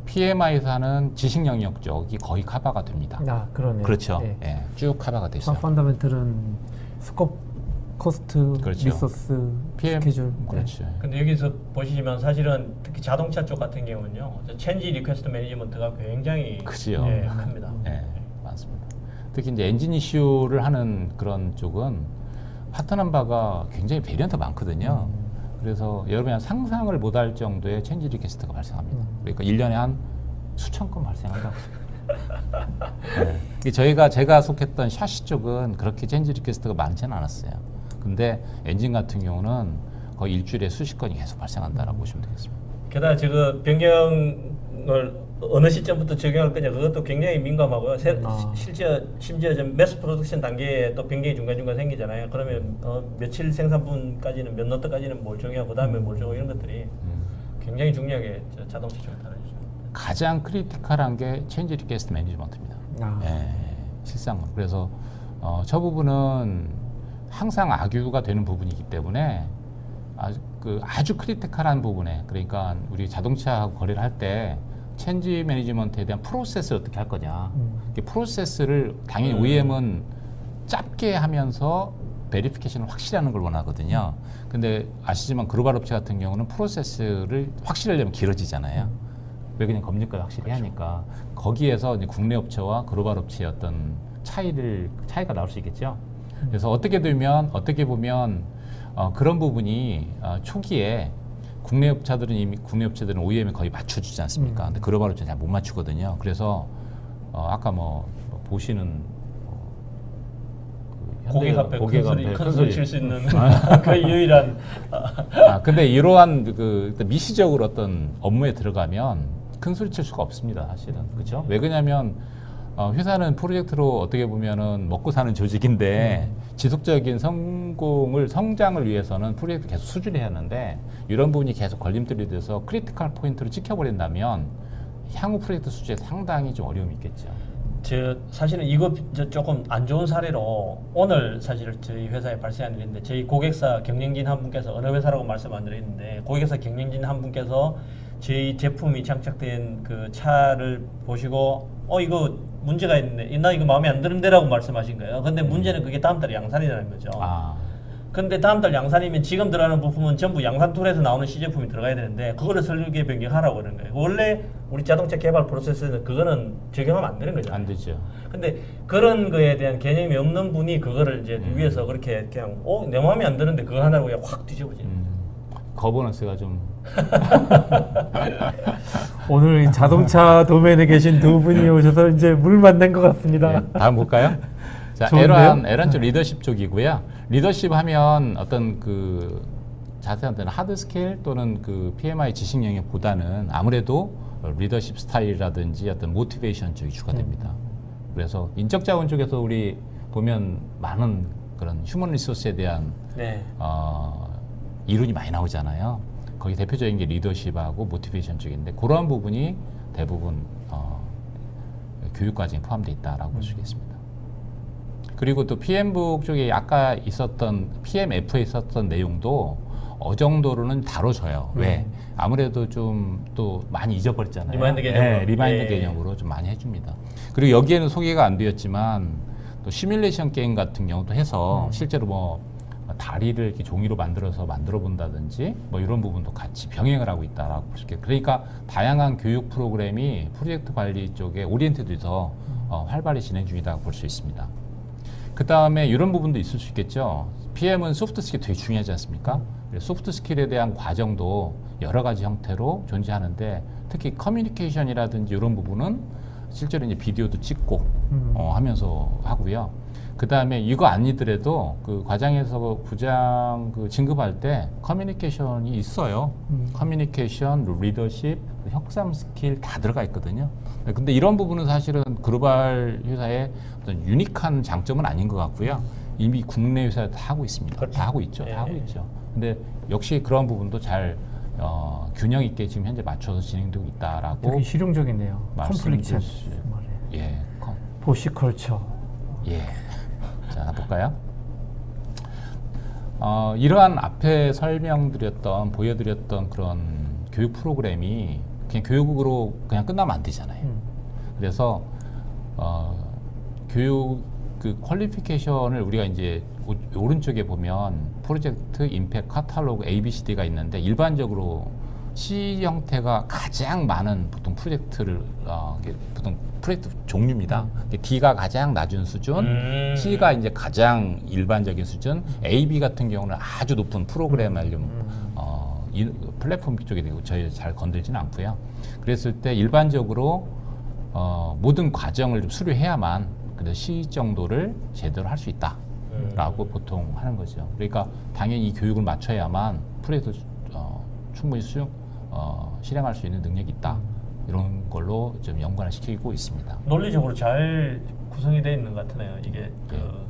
PMI에서 하는 지식 영역 쪽이 거의 커버가 됩니다. 그러네요. 그렇죠. 쭉 커버가 되죠. 펀더멘털은 스코프, 코스트, 그렇죠. 리소스, 스케줄. 그렇죠. 근데 여기서 보시면 사실은 특히 자동차 쪽 같은 경우는요. 체인지 리퀘스트 매니지먼트가 굉장히 크지요. 큽니다. 맞습니다. 특히 이제 엔진 이슈를 하는 그런 쪽은 파트너 바가 굉장히 베리언트 많거든요. 그래서 여러분이 상상을 못할 정도의 체인지 리퀘스트가 발생합니다. 그러니까 1년에 한 수천 건 발생한다고. 제가 속했던 샤시 쪽은 그렇게 체인지 리퀘스트가 많지는 않았어요. 근데 엔진 같은 경우는 거의 일주일에 수십 건이 계속 발생한다라고 보시면 되겠습니다. 게다가 지금 변경을 어느 시점부터 적용할 거냐 그것도 굉장히 민감하고요. 심지어 좀 매스 프로덕션 단계에 또 변경이 중간중간 생기잖아요. 그러면 며칠 생산분까지는 몇 노트까지는 뭘 정하고 그다음에 뭘 정하고 이런 것들이 굉장히 중요하게 자동차 쪽에 달라지죠. 가장 크리티컬한 게 체인지 리퀘스트 매니지먼트입니다. 예, 실상은. 그래서 저 부분은 항상 악유가 되는 부분이기 때문에 아주 크리티컬한 부분에, 그러니까 우리 자동차하고 거래를 할 때 체인지 매니지먼트에 대한 프로세스를 어떻게 할 거냐. 프로세스를 당연히 OEM은 짧게 하면서 베리피케이션을 확실히 하는 걸 원하거든요. 근데 아시지만 글로벌 업체 같은 경우는 프로세스를 확실히 하려면 길어지잖아요. 왜 그냥 검증까지 확실히 하니까. 거기에서 이제 국내 업체와 글로벌 업체의 어떤 차이가 나올 수 있겠죠. 그래서 어떻게 보면 그런 부분이 초기에 국내 업체들은 OEM이 거의 맞춰주지 않습니까? 근데 글로벌 업체는 잘 못 맞추거든요. 그래서 아까 보시는 고객 앞에 큰 소리 칠 수 있는 그 유일한. 근데 이러한 미시적으로 어떤 업무에 들어가면 큰 소리 칠 수가 없습니다, 사실은. 그렇죠? 왜 그러냐면 회사는 프로젝트로 어떻게 보면은 먹고 사는 조직인데 지속적인 성장을 위해서는 프로젝트 계속 수주해야 하는데 이런 부분이 계속 걸림돌이 돼서 크리티컬 포인트를 찍혀버린다면 향후 프로젝트 수주에 상당히 좀 어려움이 있겠죠. 사실은 이거 조금 안 좋은 사례로 오늘 사실 저희 회사에 발생한 일인데, 저희 고객사 경영진 한 분께서, 어느 회사라고 말씀 안 드렸는데 고객사 경영진 한 분께서 저희 제품이 장착된 그 차를 보시고 이거 문제가 있네, 나 이거 마음에 안 드는데라고 말씀하신 거예요. 근데 문제는 그게 다음 달 양산이라는 거죠. 근데 다음 달 양산이면 지금 들어가는 부품은 전부 양산 툴에서 나오는 시제품이 들어가야 되는데 그거를 설계 변경하라고 그러는 거예요. 원래 우리 자동차 개발 프로세스는 그거는 적용하면 안 되는 거죠. 안 되죠. 근데 그런 거에 대한 개념이 없는 분이 그거를 이제 위에서 그렇게 그냥 내 마음에 안 드는데 그거 하나로 그냥 확 뒤집어지는. 거버넌스가 좀. 오늘 자동차 도면에 계신 두 분이 오셔서 이제 물 만난 것 같습니다. 네, 다음 볼까요? 자, 에란 쪽 리더십 쪽이고요. 리더십 하면 어떤 자세한 데는 하드 스킬 또는 PMI 지식 영역보다는 아무래도 리더십 스타일이라든지 어떤 모티베이션 쪽이 추가됩니다. 그래서 인적 자원 쪽에서 우리 보면 많은 그런 휴먼 리소스에 대한 이론이 많이 나오잖아요. 거기 대표적인 게 리더십하고 모티베이션 쪽인데 그러한 부분이 대부분 교육 과정에 포함되어 있다라고 볼 수 있겠습니다. 그리고 또 PM북 쪽에 아까 있었던 PMF에 있었던 내용도 정도로는 다뤄져요. 왜? 아무래도 좀 또 많이 잊어버렸잖아요. 리마인드 개념으로. 리마인드 개념으로 좀 많이 해줍니다. 그리고 여기에는 소개가 안 되었지만 또 시뮬레이션 게임 같은 경우도 해서 실제로 다리를 이렇게 종이로 만들어 본다든지 이런 부분도 같이 병행을 하고 있다라고 볼 수 있겠고, 그러니까 다양한 교육 프로그램이 프로젝트 관리 쪽에 오리엔티드해서 활발히 진행 중이다고 볼 수 있습니다. 그 다음에 이런 부분도 있을 수 있겠죠. PM은 소프트 스킬이 되게 중요하지 않습니까? 소프트 스킬에 대한 과정도 여러 가지 형태로 존재하는데 특히 커뮤니케이션이라든지 이런 부분은 실제로 이제 비디오도 찍고 하면서 하고요. 그 다음에 이거 아니더라도 과장에서 부장 진급할 때 커뮤니케이션이 있어요. 커뮤니케이션, 리더십, 협상 스킬 다 들어가 있거든요. 근데 이런 부분은 사실은 글로벌 회사의 어떤 유니크한 장점은 아닌 것 같고요. 이미 국내 회사에 다 하고 있습니다. 그렇죠. 다 하고 있죠. 다 하고 있죠. 근데 역시 그런 부분도 잘 균형 있게 지금 현재 맞춰서 진행되고 있다라고. 되게 실용적이네요. 컴플렉션. 보시컬처. 예. 자, 볼까요? 이러한 앞에 보여드렸던 그런 교육 프로그램이 그냥 교육으로 그냥 끝나면 안 되잖아요. 그래서 교육 퀄리피케이션을 우리가 이제 오른쪽에 보면 프로젝트, 임팩트, 카탈로그, ABCD가 있는데 일반적으로 C 형태가 가장 많은 보통 프로젝트를 보통 프로젝트 종류입니다. D가 가장 낮은 수준, C가 이제 가장 일반적인 수준, AB 같은 경우는 아주 높은 프로그램 알림 플랫폼 쪽에 저희 잘 건들지는 않고요. 그랬을 때 일반적으로 모든 과정을 좀 수료해야만 그래도 C 정도를 제대로 할 수 있다라고 보통 하는 거죠. 그러니까 당연히 이 교육을 맞춰야만 프로젝트 충분히 실행할 수 있는 능력이 있다. 이런 걸로 좀 연관을 시키고 있습니다. 논리적으로 잘 구성이 되어 있는 것 같으네요. 이게 그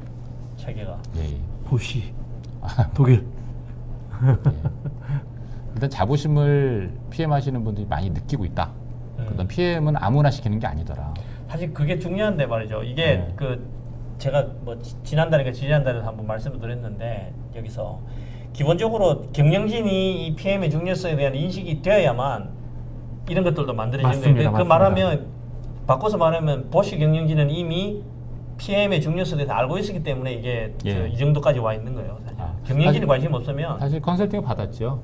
체계가. 예. 보시 독일. 일단 자부심을 PM하시는 분들이 많이 느끼고 있다. 그다음 PM은 아무나 시키는 게 아니더라. 사실 그게 중요한데 말이죠. 이게 그 제가 뭐 지난달에서 한번 말씀을 드렸는데 여기서 기본적으로 경영진이 이 PM의 중요성에 대한 인식이 되어야만 이런 것들도 만들어지는 거예요. 그 말하면 바꿔서 말하면 보시 경영진은 이미 PM의 중요성에 대해서 알고 있었기 때문에 이게 이 정도까지 와 있는 거예요. 사실. 경영진이 관심 없으면 사실 컨설팅을 받았죠.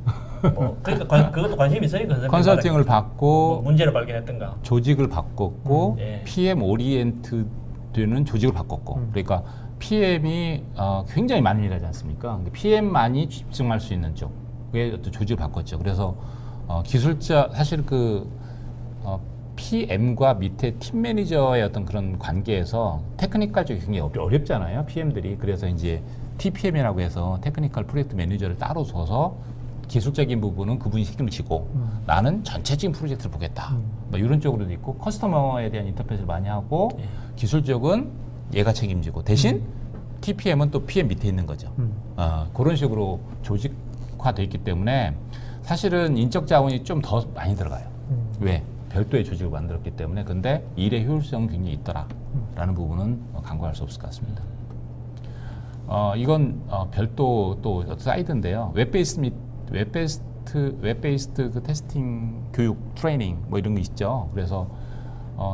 그러니까 그것도 관심 있으니까 컨설팅을 받고 뭐 문제를 발견했던가 조직을 바꿨고 PM 오리엔트 되는 조직을 바꿨고 그러니까 PM이 굉장히 많은 일을 하지 않습니까? PM만이 집중할 수 있는 쪽의 어떤 조직을 바꿨죠. 그래서 기술자 사실 그 PM과 밑에 팀 매니저의 어떤 그런 관계에서 테크니컬 쪽이 굉장히 어렵잖아요. PM들이. 그래서 이제 TPM이라고 해서 테크니컬 프로젝트 매니저를 따로 둬서 기술적인 부분은 그분이 책임을 지고 나는 전체적인 프로젝트를 보겠다. 뭐 이런 쪽으로도 있고 커스터머에 대한 인터페이스를 많이 하고 기술적은 얘가 책임지고 대신 TPM은 또 PM 밑에 있는 거죠. 그런 식으로 조직화돼 있기 때문에 사실은 인적 자원이 좀 더 많이 들어가요. 왜? 별도의 조직을 만들었기 때문에. 근데 일의 효율성은 굉장히 있더라라는 부분은 간과할 수 없을 것 같습니다. 이건 별도 또 사이드인데요. 웹베이스드 그 테스팅 교육 트레이닝 뭐 이런 거 있죠. 그래서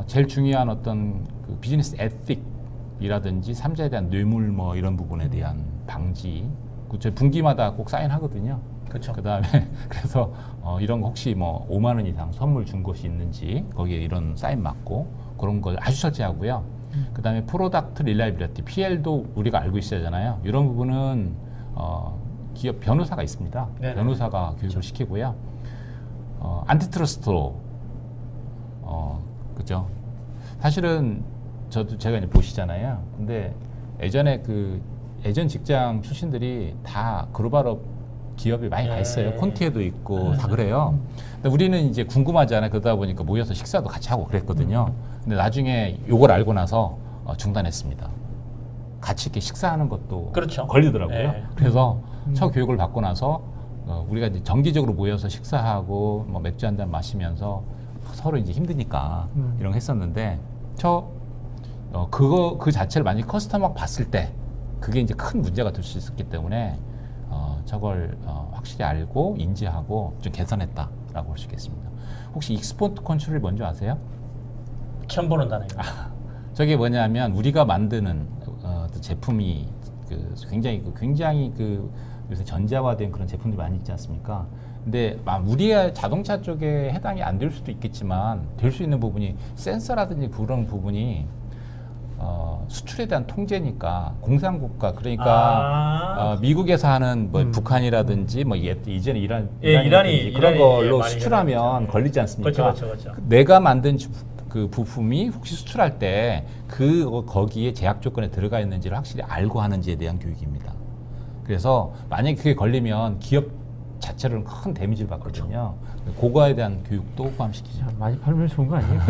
제일 중요한 어떤 그 비즈니스 에틱이라든지 3자에 대한 뇌물 뭐 이런 부분에 대한 방지. 저희 분기마다 꼭 사인하거든요. 그렇죠. 그다음에 그래서 이런 거 혹시 뭐 5만 원 이상 선물 준 곳이 있는지 거기에 이런 사인 맞고 그런 걸 아주 철저하고요. 그다음에 프로덕트 릴라이빌리티 PL도 우리가 알고 있어야 하잖아요. 이런 부분은 기업 변호사가 있습니다. 네네. 변호사가 교육을 시키고요. 안티트러스트로 그죠. 사실은 제가 이제 보시잖아요. 근데 예전에 예전 직장 출신들이 다 글로벌업 기업이 많이 가 있어요. 콘티에도 있고 다 그래요. 근데 우리는 이제 궁금하잖아요. 그러다 보니까 모여서 식사도 같이 하고 그랬거든요. 근데 나중에 요걸 알고 나서 중단했습니다. 같이 이렇게 식사하는 것도 그렇죠. 걸리더라고요. 그래서 첫 교육을 받고 나서 우리가 이제 정기적으로 모여서 식사하고 뭐 맥주 한잔 마시면서 서로 이제 힘드니까 이런 거 했었는데 그 자체를 만약 커스터머가 봤을 때 그게 이제 큰 문제가 될 수 있었기 때문에 저걸 확실히 알고 인지하고 좀 개선했다라고 볼 수 있겠습니다. 혹시 익스포트 컨트롤이 뭔지 아세요? 처음 보는 단어입니다. 저게 뭐냐면 우리가 만드는 제품이 굉장히 요새 전자화된 그런 제품들이 많이 있지 않습니까? 근데 우리의 자동차 쪽에 해당이 안 될 수도 있겠지만 될 수 있는 부분이 센서라든지 그런 부분이 수출에 대한 통제니까 공산국가 그러니까 미국에서 하는 뭐 북한이라든지 뭐 이전에 이란이 그런 걸로 수출하면 걸리지 않습니까? 그렇죠. 내가 만든 그 부품이 혹시 수출할 때 거기에 제약 조건에 들어가 있는지를 확실히 알고 하는지에 대한 교육입니다. 그래서 만약에 그게 걸리면 기업 자체로는 큰 데미지를 받거든요. 그렇죠. 그거에 대한 교육도 포함시키죠. 많이 팔면 좋은 거 아니에요?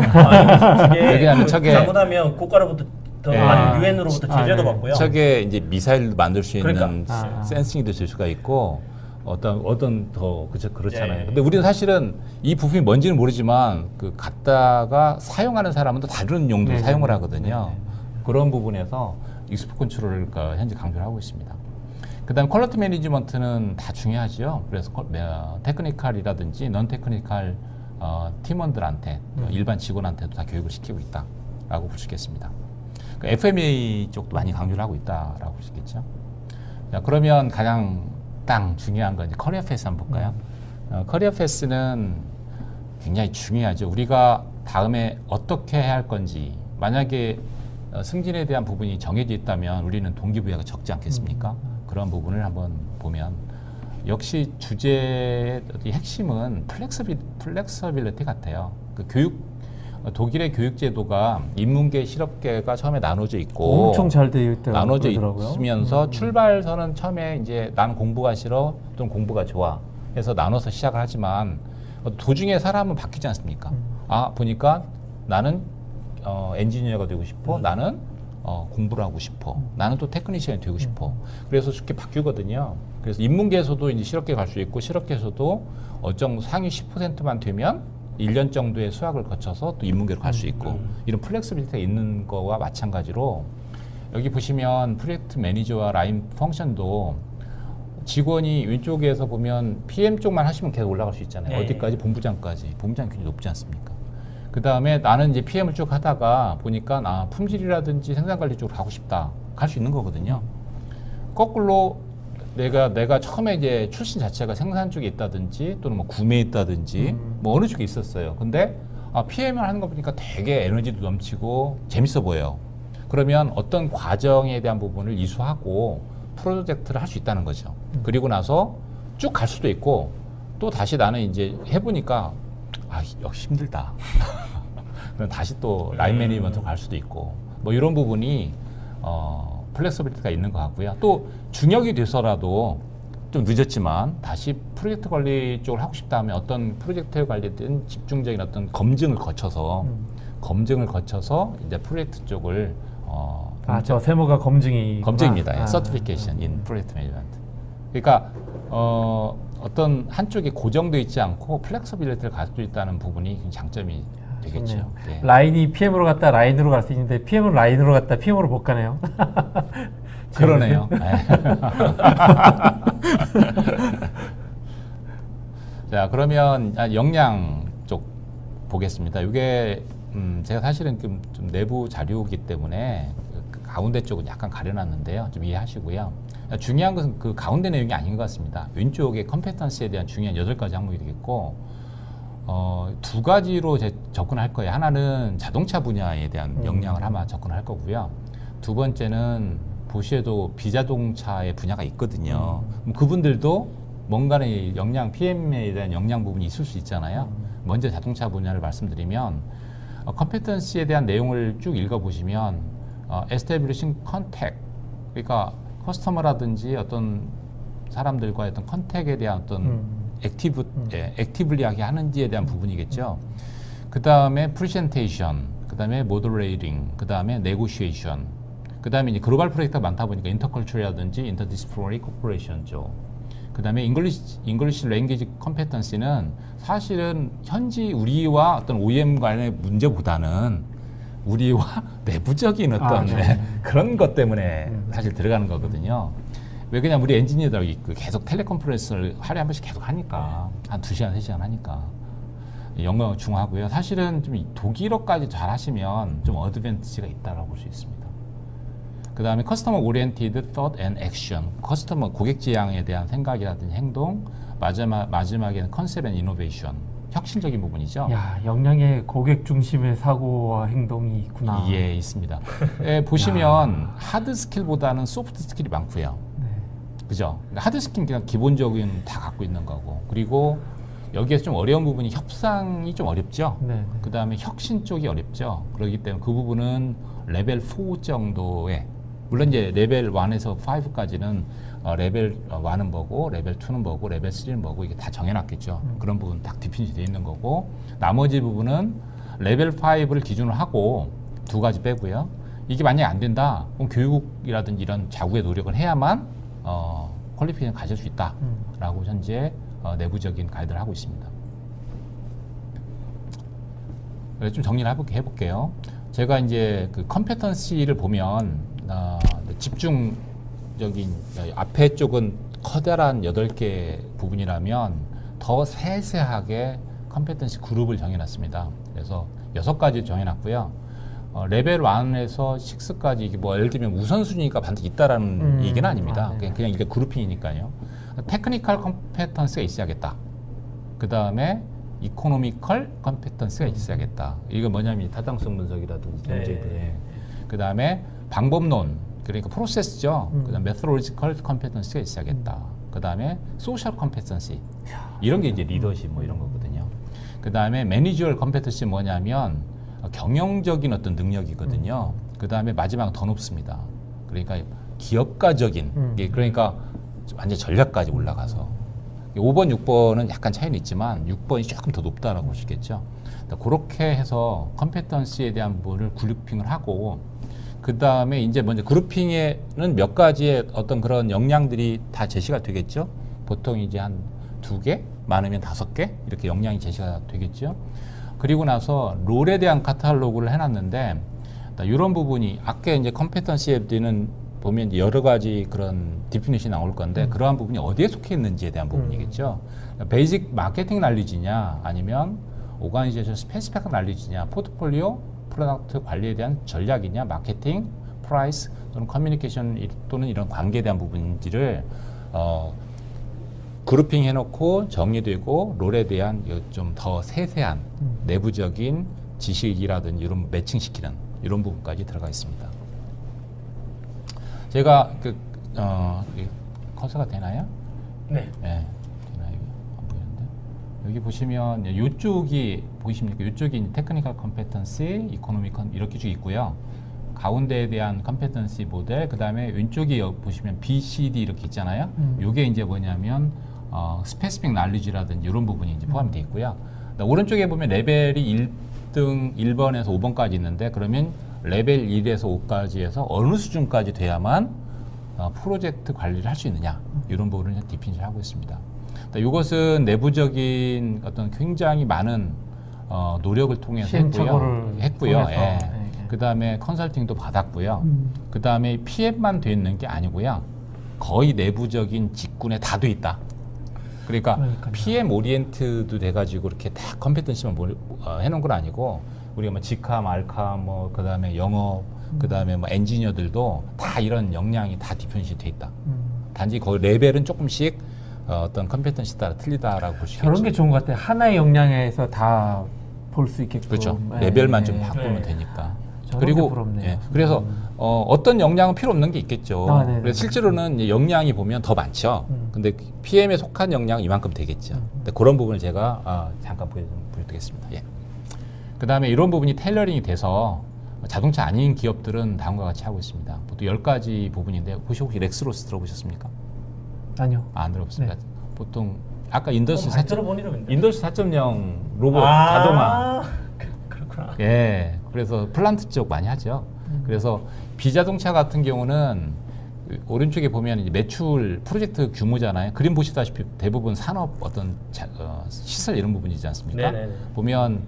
왜냐하면 저게 잘못하면 국가로부터 아니면 유엔으로부터 제재도 받고요. 저게 이제 미사일 만들 수 있는 그러니까. 센싱이 될 수가 있고 어떤 더 그렇잖아요. 근데 우리는 사실은 이 부품이 뭔지는 모르지만 갖다가 사용하는 사람은 또 다른 용도로 사용을 하거든요. 그런 부분에서 익스포 컨트롤을 현재 강조를 하고 있습니다. 그다음 퀄리티 매니지먼트는 다 중요하죠. 그래서 테크니컬이라든지 넌 테크니컬 팀원들한테 일반 직원한테도 다 교육을 시키고 있다라고 볼 수 있겠습니다. FMEA 쪽도 많이 강조를 하고 있다라고 볼 수 있겠죠. 자, 그러면 가장 중요한 건 이제 커리어 패스 한번 볼까요? 커리어 패스는 굉장히 중요하죠. 우리가 다음에 어떻게 해야 할 건지 만약에 승진에 대한 부분이 정해져 있다면 우리는 동기부여가 적지 않겠습니까? 그런 부분을 한번 보면 역시 주제의 핵심은 플렉서빌리티 같아요. 독일의 교육 제도가 인문계, 실업계가 처음에 나눠져 있고 엄청 잘 되어 있다고 나눠져 그러더라고요. 있으면서 출발선은 처음에 이제 난 공부가 싫어 또는 공부가 좋아 해서 나눠서 시작을 하지만 도중에 사람은 바뀌지 않습니까? 보니까 나는 엔지니어가 되고 싶어. 나는 공부를 하고 싶어. 나는 또 테크니션이 되고 싶어. 그래서 쉽게 바뀌거든요. 그래서 인문계에서도 이제 실업계 갈 수 있고 실업계에서도 어정 상위 10%만 되면 1년 정도의 수학을 거쳐서 또 인문계로 갈 수 있고 이런 플렉시빌리티가 있는 거와 마찬가지로 여기 보시면 프로젝트 매니저와 라인 펑션도 직원이 왼쪽에서 보면 PM 쪽만 하시면 계속 올라갈 수 있잖아요. 네. 어디까지? 본부장까지. 본부장이 굉장히 높지 않습니까? 그 다음에 나는 이제 PM을 쭉 하다가 보니까 품질이라든지 생산관리 쪽으로 가고 싶다. 갈 수 있는 거거든요. 거꾸로 내가 처음에 이제 출신 자체가 생산 쪽에 있다든지 또는 뭐 구매에 있다든지 뭐 어느 쪽에 있었어요. 근데 PM을 하는 거 보니까 되게 에너지도 넘치고 재밌어 보여요. 그러면 어떤 과정에 대한 부분을 이수하고 프로젝트를 할 수 있다는 거죠. 그리고 나서 쭉 갈 수도 있고 또 다시 나는 이제 해보니까 역시 힘들다. 그럼 다시 또 라인 매니지먼트로 갈 수도 있고 뭐 이런 부분이 플렉서빌리티가 있는 것 같고요. 또 중역이 돼서라도 좀 늦었지만 다시 프로젝트 관리 쪽을 하고 싶다 하면 어떤 프로젝트에 관련된 집중적인 어떤 검증을 거쳐서 이제 프로젝트 쪽을 저 세모가 검증입니다. 서티피케이션 인 프로젝트 매니지먼트. 그러니까 어떤 한쪽에 고정되어 있지 않고 플렉서빌리티를 가지고 있다는 부분이 장점이 되겠죠. 네. 라인이 PM으로 갔다 라인으로 갈 수 있는데 PM은 라인으로 갔다 PM으로 못 가네요. 그러네요. 자, 그러면 역량 쪽 보겠습니다. 이게 제가 사실은 좀 내부 자료이기 때문에 그 가운데 쪽은 약간 가려놨는데요. 좀 이해하시고요. 중요한 것은 그 가운데 내용이 아닌 것 같습니다. 왼쪽에 컴페턴스에 대한 중요한 8가지 항목이 되겠고 두 가지로 접근할 거예요. 하나는 자동차 분야에 대한 역량을 아마 접근할 거고요. 두 번째는 보시에도 비자동차의 분야가 있거든요. 그분들도 뭔가의 역량, PM에 대한 역량 부분이 있을 수 있잖아요. 먼저 자동차 분야를 말씀드리면 컴페턴시에 대한 내용을 쭉 읽어보시면 establishing contact, 그러니까 커스터머라든지 어떤 사람들과의 어떤 컨택에 대한 어떤 액티블리하게 하는지에 대한 부분이겠죠. 그 다음에 프레젠테이션, 그 다음에 모델레이팅, 그 다음에 네고시에이션, 그 다음에 이제 글로벌 프로젝트가 많다 보니까 인터컬처라든지 인터디스플리너리 코퍼레이션 쪽, 그 다음에 잉글리시 랭귀지 컴페턴시는 사실은 현지 우리와 어떤 OEM 간의 문제보다는 우리와 내부적인 어떤 그런 것 때문에 사실 들어가는 거거든요. 왜 그냥 우리 엔지니어들 계속 텔레컨퍼런스를 하루에 한 번씩 계속 하니까 한 2시간, 3시간 하니까 영어 중하고요. 사실은 좀 독일어까지 잘 하시면 좀 어드밴티지가 있다라고 볼 수 있습니다. 그 다음에 커스터머 오리엔티드 thought and action, 커스터머 고객 지향에 대한 생각이라든지 행동, 마지막에는 컨셉 앤 이노베이션, 혁신적인 부분이죠. 야, 역량의 고객 중심의 사고와 행동이 있구나. 예, 있습니다. 보시면 하드 스킬보다는 소프트 스킬이 많고요. 그죠? 그러니까 하드 스킬은 그냥 기본적인 다 갖고 있는 거고, 그리고 여기에서 좀 어려운 부분이 협상이 좀 어렵죠. 그 다음에 혁신 쪽이 어렵죠. 그렇기 때문에 그 부분은 레벨 4 정도의, 물론 이제 레벨 1에서 5까지는 레벨 1은 뭐고, 레벨 2는 뭐고, 레벨 3는 뭐고, 이게 다 정해놨겠죠. 그런 부분 딱 디피니시 되어 있는 거고, 나머지 부분은 레벨 5를 기준으로 하고 2가지 빼고요. 이게 만약에 안 된다, 그럼 교육이라든지 이런 자구의 노력을 해야만 퀄리피케이션을 가질 수 있다라고 현재 내부적인 가이드를 하고 있습니다. 좀 정리를 해볼게요. 제가 이제 그 컴페턴시를 보면 집중적인 앞에 쪽은 커다란 8개 부분이라면 더 세세하게 컴페턴시 그룹을 정해놨습니다. 그래서 6가지 정해놨고요. 레벨 1에서 6까지 이게 뭐 예를 들면 우선순위가 반드시 있다라는 얘기는 아닙니다. 그냥 이게 그룹핑이니까요. 테크니컬 컴페턴스가 있어야겠다. 그 다음에 이코노미컬 컴페턴스가 있어야겠다. 이거 뭐냐면 타당성 분석이라든지 전제들. 그 다음에 방법론, 그러니까 프로세스죠. 그 다음에 메소로지컬 컴페턴스가 있어야겠다. 그 다음에 소셜 컴페턴시, 이런 게 이제 리더십 뭐 이런 거거든요. 그 다음에 매니저얼 컴페턴시 뭐냐면 경영적인 어떤 능력이거든요. 그 다음에 마지막은 더 높습니다. 그러니까 기업가적인, 그러니까 완전 전략까지 올라가서 5번, 6번은 약간 차이는 있지만 6번이 조금 더 높다라고 볼 수 있겠죠. 그렇게 해서 컴petency에 대한 부분을 그룹핑을 하고 그 다음에 이제 먼저 그룹핑에는 몇 가지의 어떤 그런 역량들이 다 제시가 되겠죠. 보통 이제 한 2개, 많으면 5개 이렇게 역량이 제시가 되겠죠. 그리고 나서 롤에 대한 카탈로그를 해놨는데 이런 부분이 아까 이제 컴petency에 대한 보면 이제 여러 가지 그런 디피니션이 나올 건데 그러한 부분이 어디에 속해 있는지에 대한 부분이겠죠. 베이직 마케팅 날리지냐 아니면 오가니제이션 스페시픽 날리지냐 포트폴리오 프로덕트 관리에 대한 전략이냐 마케팅 프라이스 또는 커뮤니케이션 또는 이런 관계에 대한 부분인지를 그룹핑 해놓고 정리되고 롤에 대한 좀 더 세세한 내부적인 지식이라든지 이런 매칭시키는 이런 부분까지 들어가 있습니다. 제가 커서가 되나요? 네. 네. 되나요? 안 보이는데. 여기 보시면 이쪽이 보이십니까? 이쪽이 테크니컬 컴petency, 이코노미 이렇게 쭉 있고요. 가운데에 대한 컴petency 모델, 그 다음에 왼쪽이 보시면 BCD 이렇게 있잖아요. 이게 이제 뭐냐면 스페시픽 날리지라든지 이런 부분이 이제 포함되어 있고요. 오른쪽에 보면 레벨이 1등 1번에서 5번까지 있는데 그러면 레벨 1에서 5까지 해서 어느 수준까지 돼야만 프로젝트 관리를 할 수 있느냐 이런 부분을 디피니션 하고 있습니다. 이것은 내부적인 어떤 굉장히 많은 노력을 통해서 했고요. 예. 그 다음에 컨설팅도 받았고요. 그 다음에 PM만 돼 있는 게 아니고요. 거의 내부적인 직군에 다 돼 있다. 그러니까 그러니까요. PM 오리엔트도 돼가지고 이렇게 다 컴petency만 해놓은 건 아니고 우리가 뭐 직함, 알캄, 뭐 그다음에 영업, 그다음에 뭐 엔지니어들도 다 이런 역량이 다 디펜시 돼 있다. 단지 그 레벨은 조금씩 어떤 컴petency 따라 틀리다라고 볼 수 있겠죠. 저런 게 좋은 것 같아요. 하나의 역량에서 다 볼 수 있게끔. 그렇죠. 레벨만 좀 바꾸면 되니까. 그리고 예, 그래서 어떤 역량은 필요 없는 게 있겠죠. 그래서 실제로는 이제 역량이 보면 더 많죠. 근데 PM에 속한 역량은 이만큼 되겠죠. 근데 그런 부분을 제가 잠깐 보여드리겠습니다. 예. 그 다음에 이런 부분이 테일러링이 돼서 자동차 아닌 기업들은 다음과 같이 하고 있습니다. 보통 10가지 부분인데 혹시 렉스로스 들어보셨습니까? 아니요. 안 들어봤습니다. 네. 보통 아까 인더스트리 4.0 로봇 자동화. 그렇구나. 예. 그래서 플란트 쪽 많이 하죠. 그래서 비자동차 같은 경우는 오른쪽에 보면 이제 매출 프로젝트 규모잖아요. 그림 보시다시피 대부분 산업 어떤 시설 이런 부분이지 않습니까? 네네네. 보면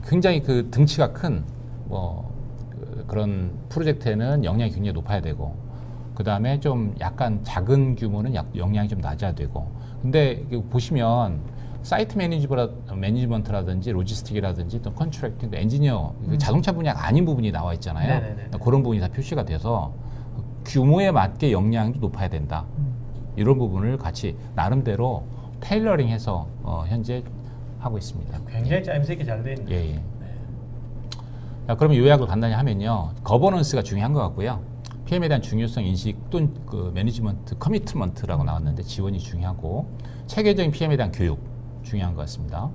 굉장히 그 등치가 큰 그런 프로젝트에는 역량이 굉장히 높아야 되고 그 다음에 좀 약간 작은 규모는 역량이 좀 낮아야 되고 근데 보시면 사이트 매니지먼트라든지 로지스틱이라든지 또 컨트랙팅, 엔지니어 자동차 분야가 아닌 부분이 나와 있잖아요. 그런 부분이 다 표시가 돼서 규모에 맞게 역량도 높아야 된다. 이런 부분을 같이 나름대로 테일러링해서 현재 하고 있습니다. 굉장히 짜임새 있게 잘 돼 있네요. 예. 자, 그러면 요약을 간단히 하면요. 거버넌스가 중요한 것 같고요. PM에 대한 중요성 인식 또는 그 매니지먼트 커미트먼트라고 나왔는데 지원이 중요하고 체계적인 PM에 대한 교육 중요한 것 같습니다.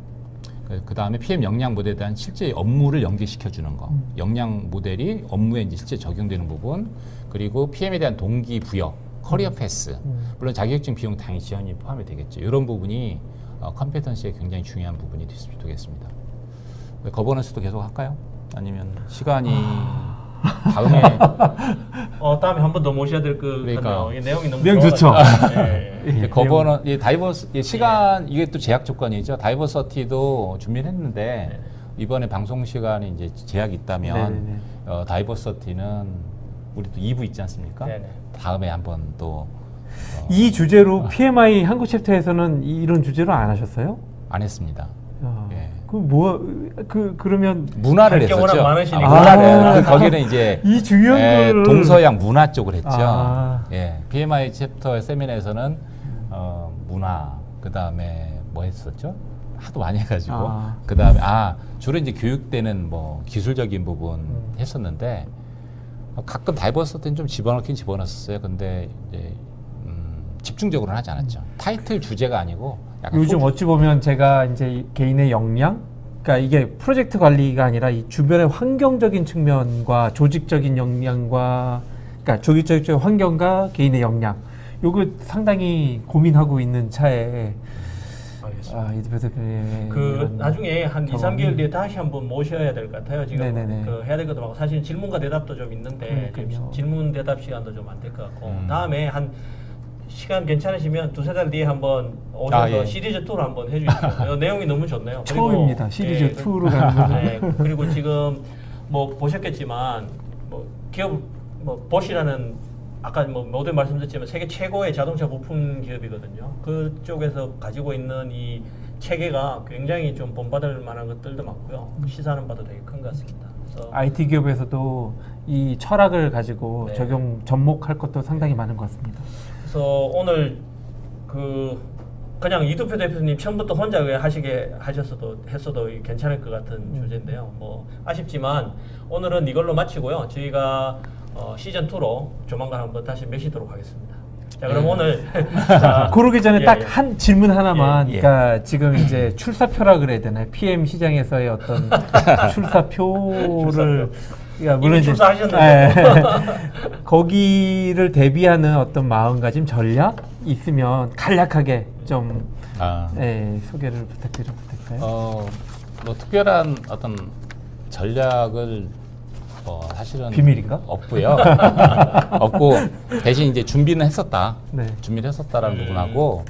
그 다음에 PM 역량 모델에 대한 실제 업무를 연계시켜 주는 거. 역량 모델이 업무에 이제 실제 적용되는 부분 그리고 PM에 대한 동기부여 커리어 패스 물론 자격증 비용 당연히 지원이 포함이 되겠죠. 이런 부분이 컴petency에 굉장히 중요한 부분이 되겠습니다. 거버넌스도 계속 할까요? 아니면 시간이 다음에 다음에 한 번 더 모셔야 될 그러니까 이 내용이 너무 내용 좋죠. 거버넌 다이버스 시간 이게 또 제약 조건이죠. 다이버서티도 준비를 했는데 이번에 방송 시간이 이제 제약이 있다면 다이버서티는 우리 또 2부 있지 않습니까? 다음에 한번 또 이 주제로 PMI 한국 챕터에서는 이런 주제로 안 하셨어요? 안 했습니다. 예. 그러면 문화를 했었죠. 많으시니까. 거기는 이제 이 중요한 거를 동서양 문화 쪽을 했죠. 예. PMI 챕터 세미나에서는 문화 그다음에 뭐 했었죠? 하도 많이 해가지고 그다음에 주로 이제 교육되는 뭐 기술적인 부분 했었는데 가끔 다이버시티는 좀 집어넣긴 집어넣었어요. 근데 이제 집중적으로는 하지 않았죠. 타이틀 주제가 아니고 요즘 어찌 보면 제가 이제 개인의 역량, 그러니까 이게 프로젝트 관리가 아니라 이 주변의 환경적인 측면과 조직적인 역량과, 그러니까 조직적인 환경과 개인의 역량 요거 상당히 고민하고 있는 차에 알겠습니다. 이두표 대표님 그 나중에 한 2, 3개월 뒤에 다시 한번 모셔야 될 것 같아요. 지금 그 해야 될 것도 많고 사실 질문과 대답도 좀 있는데 지금 질문 대답 시간도 좀 안 될 것 같고 다음에 한 시간 괜찮으시면 2-3달 뒤에 한번 오셔서 시리즈 투를 한번 해주시죠. 내용이 너무 좋네요. 처음입니다. 시리즈 투로 가는 거. 네, 그리고 지금 뭐 보셨겠지만 뭐 기업 뭐 보시라는 아까 뭐 모두 말씀드렸지만 세계 최고의 자동차 부품 기업이거든요. 그쪽에서 가지고 있는 이 체계가 굉장히 좀 본받을 만한 것들도 많고요. 시사하는 바도 되게 큰 것 같습니다. 그래서 IT 기업에서도 이 철학을 가지고 접목할 것도 상당히 많은 것 같습니다. 그래서 오늘 그냥 이두표 대표님 처음부터 혼자 했어도 괜찮을 것 같은 주제인데요. 뭐 아쉽지만 오늘은 이걸로 마치고요. 저희가 시즌 2로 조만간 한번 다시 모시도록 하겠습니다. 자, 그럼 오늘 그러기 전에 딱 한 질문 하나만. 그러니까 지금 이제 출사표라 그래야 되나요? PM 시장에서의 어떤 출사표를 그러니까 물론 출사하셨는데 거기를 대비하는 어떤 마음가짐 전략 있으면 간략하게 좀 소개를 부탁드려도 될까요? 뭐 특별한 어떤 전략을 사실은 비밀인가? 없고요. 없고 대신 이제 준비는 했었다. 준비를 했었다라는 부분하고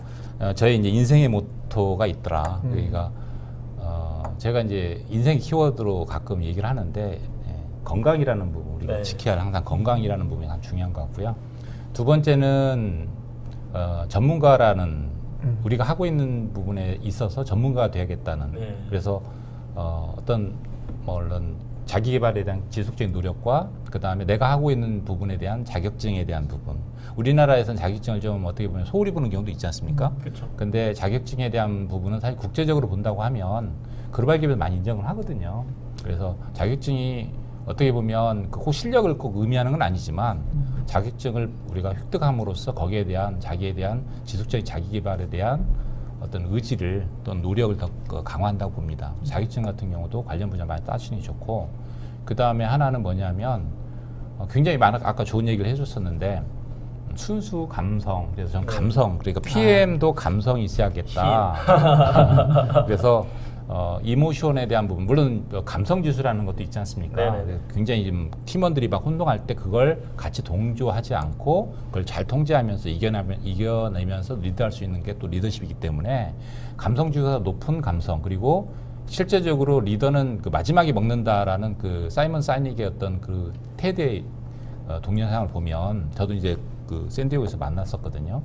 저희 이제 인생의 모토가 있더라. 그러니까 제가 이제 인생 키워드로 가끔 얘기를 하는데 건강이라는 부분 우리가 지켜야 할 항상 건강이라는 부분이 참 중요한 것 같고요. 두 번째는 전문가라는 우리가 하고 있는 부분에 있어서 전문가가 되야겠다는 그래서 어떤 물론 자기 개발에 대한 지속적인 노력과 그 다음에 내가 하고 있는 부분에 대한 자격증에 대한 부분. 우리나라에서는 자격증을 좀 어떻게 보면 소홀히 보는 경우도 있지 않습니까? 근데 자격증에 대한 부분은 사실 국제적으로 본다고 하면 글로벌 기업에서 많이 인정을 하거든요. 그래서 자격증이 어떻게 보면 꼭 실력을 꼭 의미하는 건 아니지만 자격증을 우리가 획득함으로써 거기에 대한 자기에 대한 지속적인 자기 개발에 대한 어떤 의지를 또는 노력을 더 강화한다고 봅니다. 자격증 같은 경우도 관련 분야 많이 따시는 게 좋고 그 다음에 하나는 뭐냐면 굉장히 아까 좋은 얘기를 해줬었는데 순수 감성 그래서 저는 감성 그러니까 PM도 감성이 있어야겠다. 그래서 이모션에 대한 부분 물론 감성 지수라는 것도 있지 않습니까? 굉장히 지금 팀원들이 막 혼동할 때 그걸 같이 동조하지 않고 그걸 잘 통제하면서 이겨내면서 리드할 수 있는 게 또 리더십이기 때문에 감성 지수가 높은 감성 그리고 실제적으로 리더는 그 마지막에 먹는다라는 그 사이먼 사이닉의 어떤 그 테드의 동영상을 보면 저도 이제 그 샌디에고에서 만났었거든요.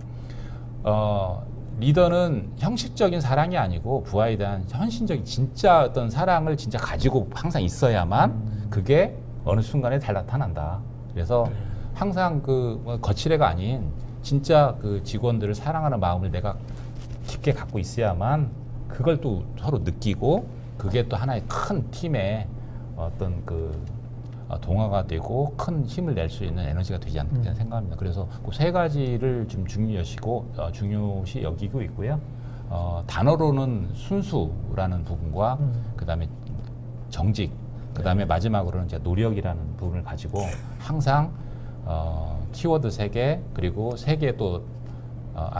리더는 형식적인 사랑이 아니고 부하에 대한 헌신적인 진짜 어떤 사랑을 진짜 가지고 항상 있어야만 그게 어느 순간에 잘 나타난다. 그래서 항상 그 거칠애가 아닌 진짜 그 직원들을 사랑하는 마음을 내가 깊게 갖고 있어야만 그걸 또 서로 느끼고 그게 또 하나의 큰 팀의 어떤 그 동화가 되고 큰 힘을 낼 수 있는 에너지가 되지 않나 생각합니다. 그래서 그 세 가지를 좀 중요시 여기고 있고요. 단어로는 순수라는 부분과 그 다음에 정직, 그 다음에 마지막으로는 이제 노력이라는 부분을 가지고 항상 키워드 3개 그리고 3개 또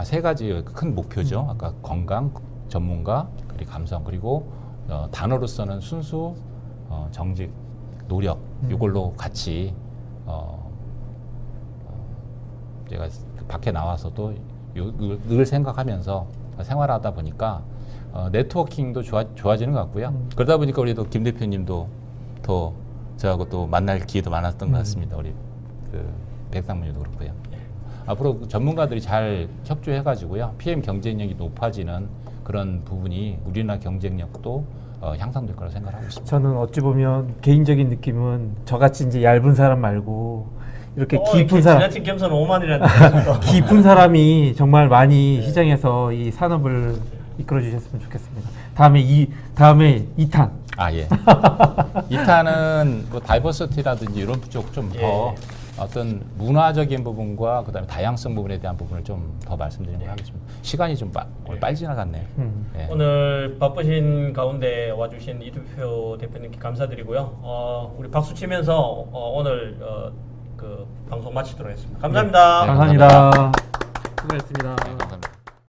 세 가지 큰 목표죠. 아까 건강, 전문가, 그리고 감성 그리고 단어로서는 순수, 정직, 노력 이걸로 같이 제가 밖에 나와서도 늘 생각하면서 생활하다 보니까 네트워킹도 좋아지는 것 같고요. 그러다 보니까 우리 또 김 대표님도 더 저하고 또 만날 기회도 많았던 것 같습니다. 우리 그 백상문님도 그렇고요. 앞으로 전문가들이 잘 협조해가지고요. PM 경쟁력이 높아지는 그런 부분이 우리나라 경쟁력도 향상될 거라고 생각하고 있습니다. 저는 어찌 보면 개인적인 느낌은 저같이 이제 얇은 사람 말고 이렇게 깊은 사람, 지나친 겸손은 오만이라는 깊은 사람이 정말 많이 시장에서 이 산업을 이끌어 주셨으면 좋겠습니다. 다음에 2탄. 예. 2탄은 뭐 다이버시티라든지 이런 쪽 좀 더 어떤 문화적인 부분과 그다음에 다양성 부분에 대한 부분을 좀 더 말씀드리도록 하겠습니다. 시간이 좀 빨리 지나갔네요. 오늘 바쁘신 가운데 와주신 이두표 대표님께 감사드리고요. 우리 박수 치면서 오늘 그 방송 마치도록 하겠습니다. 감사합니다. 감사합니다. 수고하셨습니다. 네, 감사합니다.